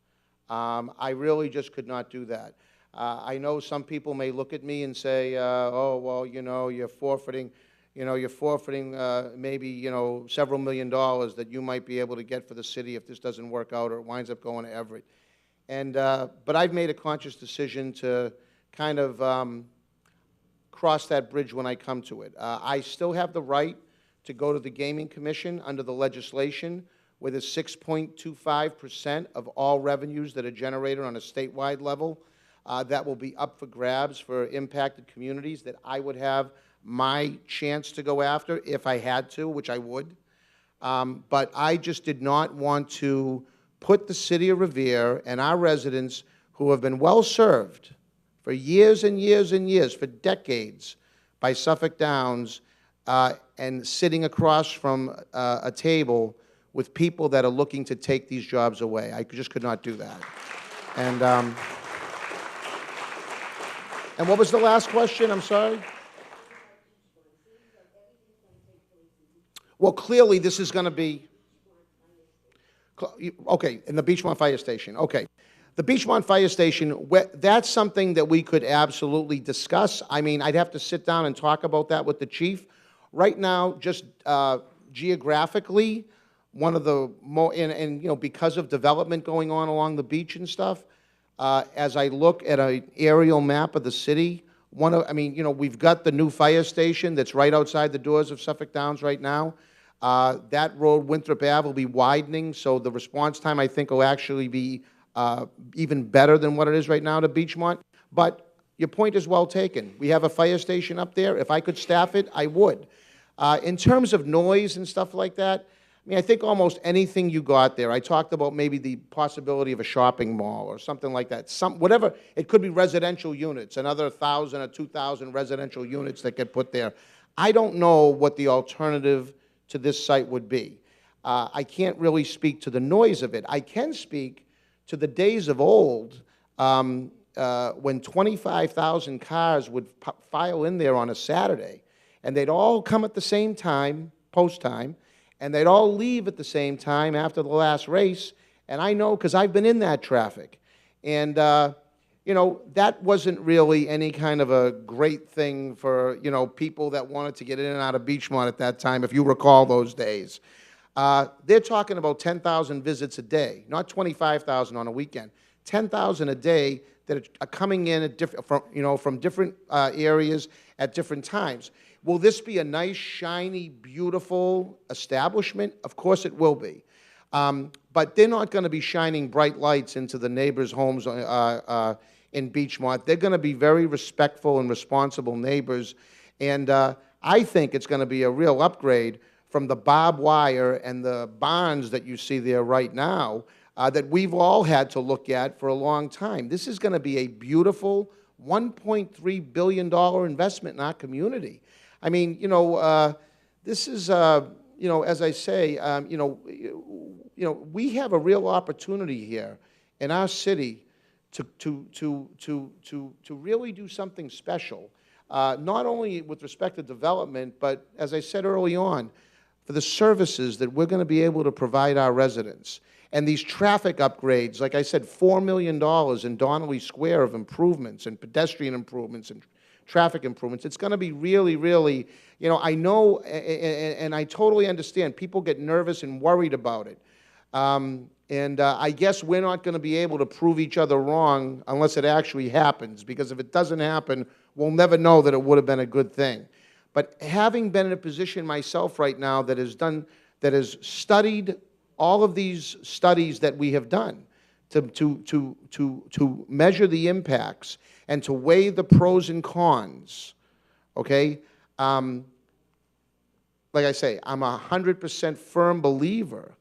I really just could not do that. I know some people may look at me and say, oh, well, you're forfeiting, maybe, several $1 million that you might be able to get for the city if this doesn't work out or it winds up going to Everett. But I've made a conscious decision to kind of cross that bridge when I come to it. I still have the right to go to the Gaming Commission under the legislation, where there's 6.25% of all revenues that are generated on a statewide level. That will be up for grabs for impacted communities that I would have my chance to go after if I had to, which I would. But I just did not want to put the city of Revere and our residents, who have been well served for years and years and years, for decades, by Suffolk Downs, and sitting across from a table with people that are looking to take these jobs away. I just could not do that. And what was the last question? I'm sorry. Well, clearly this is going to be, okay, in the Beachmont Fire Station. Okay. The Beachmont Fire Station, that's something that we could absolutely discuss. I mean, I'd have to sit down and talk about that with the chief. Right now, just geographically, one of the more, and because of development going on along the beach and stuff, as I look at an aerial map of the city, we've got the new fire station that's right outside the doors of Suffolk Downs right now. That road, Winthrop Ave, will be widening, so the response time, I think, will actually be even better than what it is right now to Beachmont. But your point is well taken. We have a fire station up there. If I could staff it, I would. In terms of noise and stuff like that, I think almost anything you got there. I talked about maybe the possibility of a shopping mall or something like that. Whatever. It could be residential units, another 1,000 or 2,000 residential units that get put there. I don't know what the alternative to this site would be. I can't really speak to the noise of it. I can speak to the days of old when 25,000 cars would file in there on a Saturday, and they'd all come at the same time, post time, and they'd all leave at the same time after the last race. And I know because I've been in that traffic. And, that wasn't really any kind of a great thing for, people that wanted to get in and out of Beachmont at that time, if you recall those days. They're talking about 10,000 visits a day, not 25,000 on a weekend. 10,000 a day that are coming in at from different areas at different times. Will this be a nice, shiny, beautiful establishment? Of course it will be. But they're not going to be shining bright lights into the neighbors' homes in Beachmont. They're going to be very respectful and responsible neighbors. And I think it's going to be a real upgrade from the barbed wire and the barns that you see there right now that we've all had to look at for a long time. This is going to be a beautiful $1.3 billion investment in our community. I mean, this is, as I say, we have a real opportunity here in our city to really do something special, not only with respect to development, but as I said early on, for the services that we're going to be able to provide our residents. And these traffic upgrades, like I said, $4 million in Donnelly Square of improvements and pedestrian improvements and traffic improvements. It's going to be really, really, I know and I totally understand. People get nervous and worried about it. I guess we're not going to be able to prove each other wrong unless it actually happens, because if it doesn't happen, we'll never know that it would have been a good thing. But having been in a position myself right now that has studied all of these studies that we have done to measure the impacts and to weigh the pros and cons, okay? Like I say, I'm 100% firm believer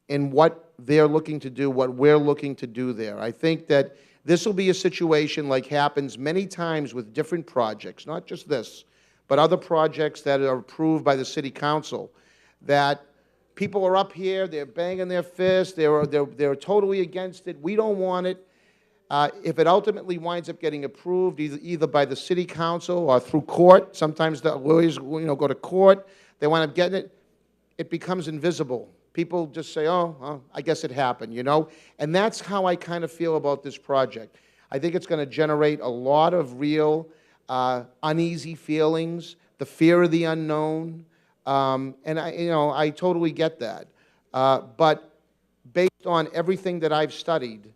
in what they're looking to do, what we're looking to do there. I think that this will be a situation like happens many times with different projects, not just this, but other projects that are approved by the City Council, that people are up here, they're banging their fists, they're totally against it, we don't want it. If it ultimately winds up getting approved, either by the City Council or through court, sometimes the lawyers go to court, they wind up getting it, it becomes invisible. People just say, oh, I guess it happened, And that's how I kind of feel about this project. I think it's going to generate a lot of real uneasy feelings, the fear of the unknown, and I totally get that. But based on everything that I've studied,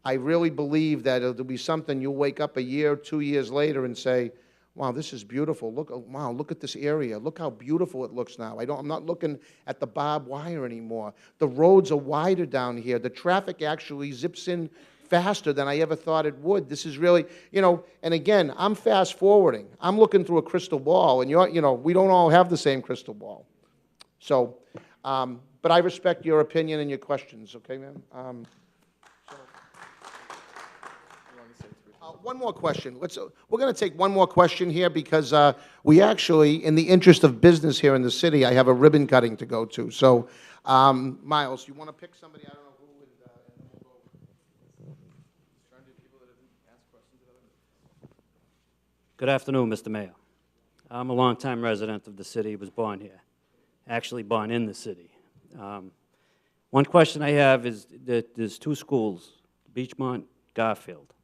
I really believe that it'll be something you'll wake up a year, 2 years later and say, wow, this is beautiful. Wow, look at this area. Look how beautiful it looks now. I'm not looking at the barbed wire anymore. The roads are wider down here. The traffic actually zips in faster than I ever thought it would. This is really, and again, I'm fast forwarding. I'm looking through a crystal ball, and we don't all have the same crystal ball. So, but I respect your opinion and your questions, okay, ma'am? One more question. We're going to take one more question here because we actually, in the interest of business here in the city, I have a ribbon cutting to go to. So, Miles, you want to pick somebody? I don't know who. Good afternoon, Mr. Mayor. I'm a longtime resident of the city, was born here, actually born in the city. One question I have is that there's two schools, Beachmont, Garfield.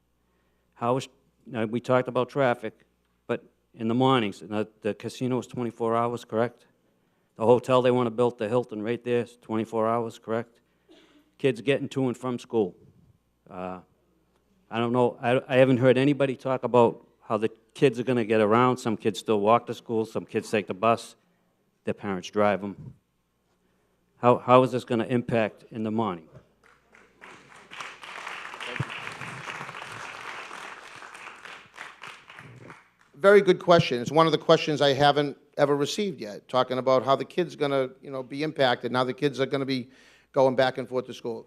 Now, we talked about traffic, but in the mornings, the casino is 24 hours, correct? The hotel they want to build, the Hilton right there, is 24 hours, correct? Kids getting to and from school. I don't know, I haven't heard anybody talk about how the kids are going to get around. Some kids still walk to school, some kids take the bus, their parents drive them. How is this going to impact in the morning? Very good question. It's one of the questions I haven't ever received yet, talking about how the kids are going to, be impacted, and how the kids are going to be going back and forth to school.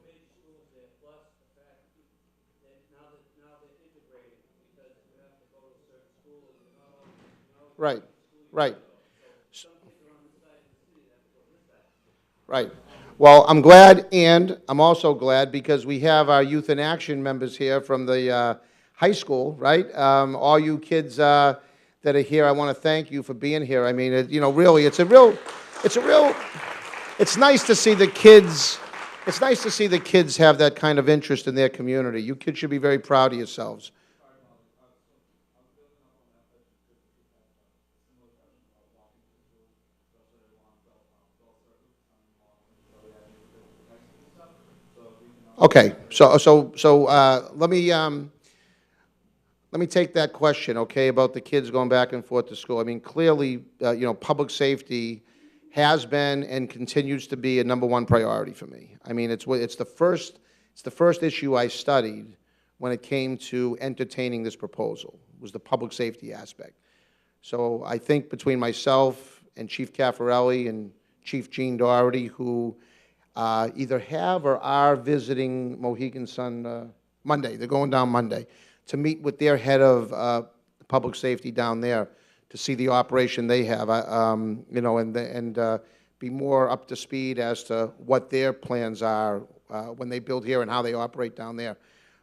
Right, right. Right. Well, I'm glad, and I'm also glad because we have our Youth in Action members here from the high school, right? All you kids that are here, I want to thank you for being here. I mean, really, it's nice to see the kids. It's nice to see the kids have that kind of interest in their community. You kids should be very proud of yourselves. Okay, so let me take that question, okay, about the kids going back and forth to school. I mean, clearly, public safety has been and continues to be a #1 priority for me. I mean, it's the first issue I studied when it came to entertaining this proposal, was the public safety aspect. So I think between myself and Chief Caffarelli and Chief Gene Doherty, who either have or are visiting Mohegan Sun Monday. They're going down Monday to meet with their head of public safety down there to see the operation they have, and be more up to speed as to what their plans are when they build here and how they operate down there.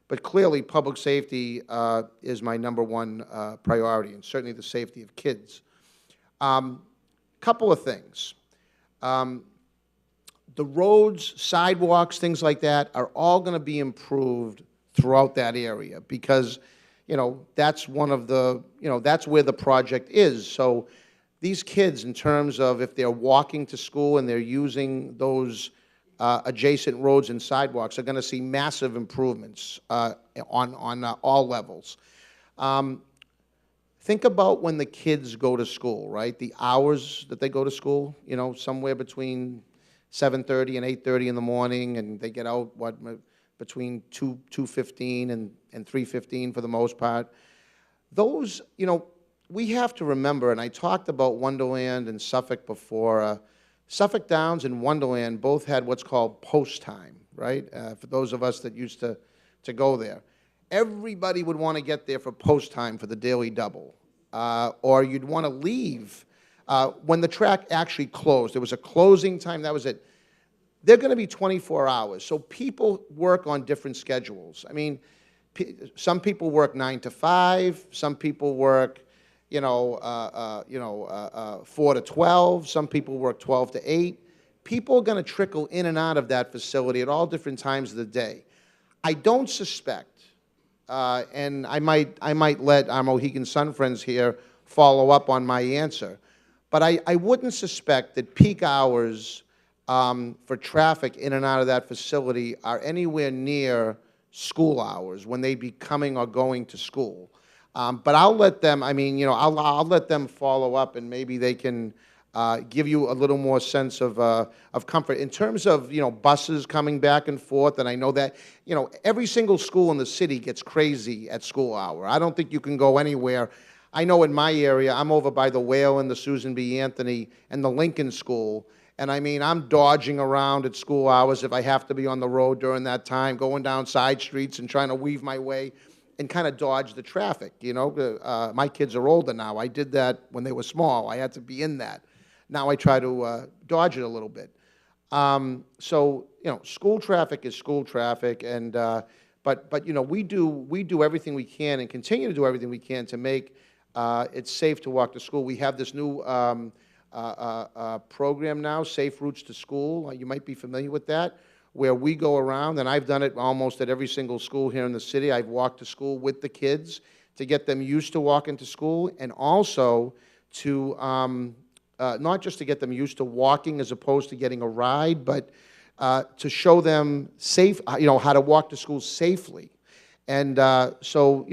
But clearly, public safety is my #1 priority, and certainly the safety of kids. Couple of things. The roads, sidewalks, things like that are all going to be improved throughout that area because, that's one of the, that's where the project is. So these kids, in terms of if they're walking to school and they're using those adjacent roads and sidewalks, are going to see massive improvements on all levels. Think about when the kids go to school, right? The hours that they go to school, somewhere between 7:30 and 8:30 in the morning, and they get out, between 2:15 and 3:15 for the most part. Those, we have to remember, and I talked about Wonderland and Suffolk before. Suffolk Downs and Wonderland both had what's called post time, right? For those of us that used to go there. Everybody would want to get there for post time for the Daily Double. Or you'd want to leave when the track actually closed. There was a closing time, that was it. They're going to be 24 hours, so people work on different schedules. I mean, some people work 9 to 5, some people work, 4 to 12, some people work 12 to 8. People are going to trickle in and out of that facility at all different times of the day. I don't suspect, and I might let our Mohegan Sun friends here follow up on my answer, but I wouldn't suspect that peak hours for traffic in and out of that facility are anywhere near school hours when they be coming or going to school. But I'll let them, I'll let them follow up, and maybe they can give you a little more sense of comfort. In terms of, buses coming back and forth, and I know that, every single school in the city gets crazy at school hour. I don't think you can go anywhere. I know in my area, I'm over by the Whale and the Susan B. Anthony and the Lincoln School, and I'm dodging around at school hours if I have to be on the road during that time, going down side streets and trying to weave my way and kind of dodge the traffic, My kids are older now. I did that when they were small. I had to be in that. Now I try to dodge it a little bit. So, school traffic is school traffic, and but we do everything we can and continue to do everything we can to make it safe to walk to school. We have this new program now, Safe Routes to School. You might be familiar with that, where we go around, and I've done it almost at every single school here in the city. I've walked to school with the kids to get them used to walking to school, and also to not just to get them used to walking as opposed to getting a ride, but to show them how to walk to school safely. And so,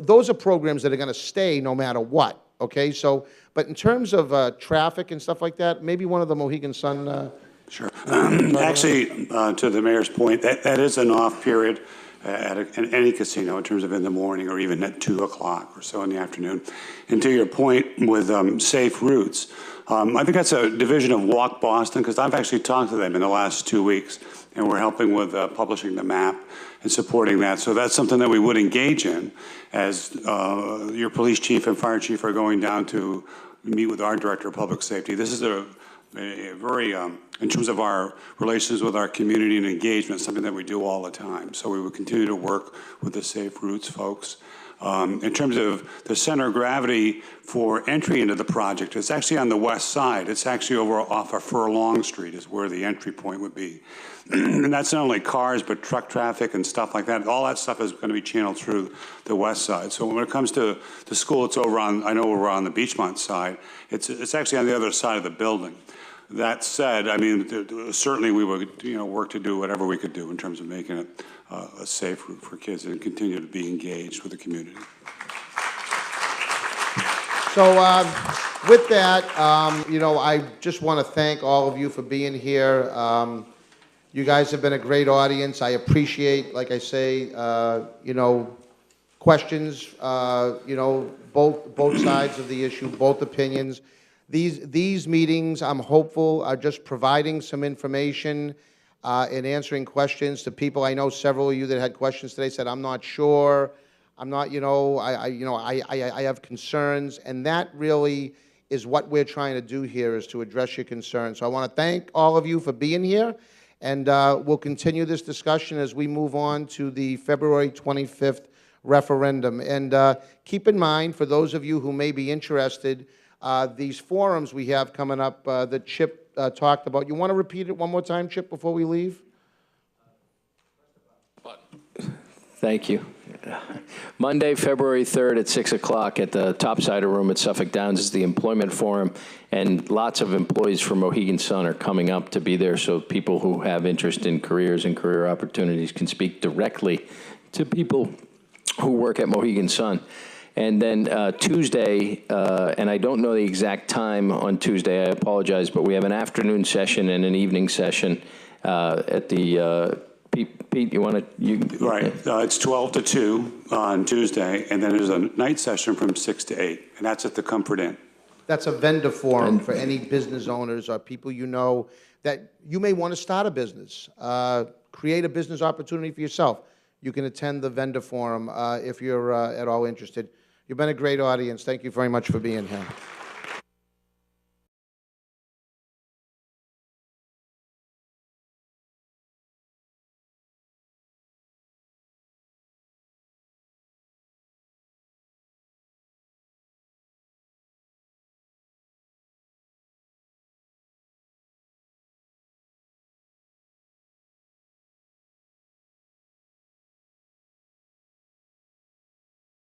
those are programs that are going to stay no matter what, okay? So, but in terms of traffic and stuff like that, maybe one of the Mohegan Sun... Sure. Actually, to the mayor's point, that is an off period at any casino in terms of in the morning or even at 2 o'clock or so in the afternoon. And to your point with safe routes, I think that's a division of Walk Boston, because I've actually talked to them in the last 2 weeks, and we're helping with publishing the map and supporting that. So that's something that we would engage in as your police chief and fire chief are going down to meet with our director of public safety. This is a very, in terms of our relations with our community and engagement, something that we do all the time. So we will continue to work with the Safe Routes folks. In terms of the center of gravity for entry into the project, it's actually on the west side. It's actually over off of Furlong Street is where the entry point would be. And that's not only cars, but truck traffic and stuff like that. All that stuff is going to be channeled through the west side. So when it comes to the school, it's over on, I know we're on the Beachmont side. It's actually on the other side of the building. That said, certainly we would work to do whatever we could do in terms of making it a safe route for kids and continue to be engaged with the community. So with that, I just want to thank all of you for being here. You guys have been a great audience. I appreciate, like I say, questions, both sides of the issue, both opinions. These meetings, I'm hopeful, are just providing some information and answering questions to people. I know several of you that had questions today said, I'm not sure, I'm not, I have concerns, and that really is what we're trying to do here, is to address your concerns. So I want to thank all of you for being here, and we'll continue this discussion as we move on to the February 25th referendum. And keep in mind, for those of you who may be interested, these forums we have coming up that Chip talked about. You want to repeat it one more time, Chip, before we leave? Thank you. Monday, February 3rd at 6 o'clock at the Topsider Room at Suffolk Downs is the Employment Forum, and lots of employees from Mohegan Sun are coming up to be there, so people who have interest in careers and career opportunities can speak directly to people who work at Mohegan Sun. And then Tuesday, and I don't know the exact time on Tuesday, I apologize, but we have an afternoon session and an evening session at the Pete, you want to? Right, it's 12 to 2 on Tuesday, and then there's a night session from 6 to 8, and that's at the Comfort Inn. That's a vendor forum for any business owners or people you know that you may want to start a business, create a business opportunity for yourself. You can attend the vendor forum if you're at all interested. You've been a great audience. Thank you very much for being here.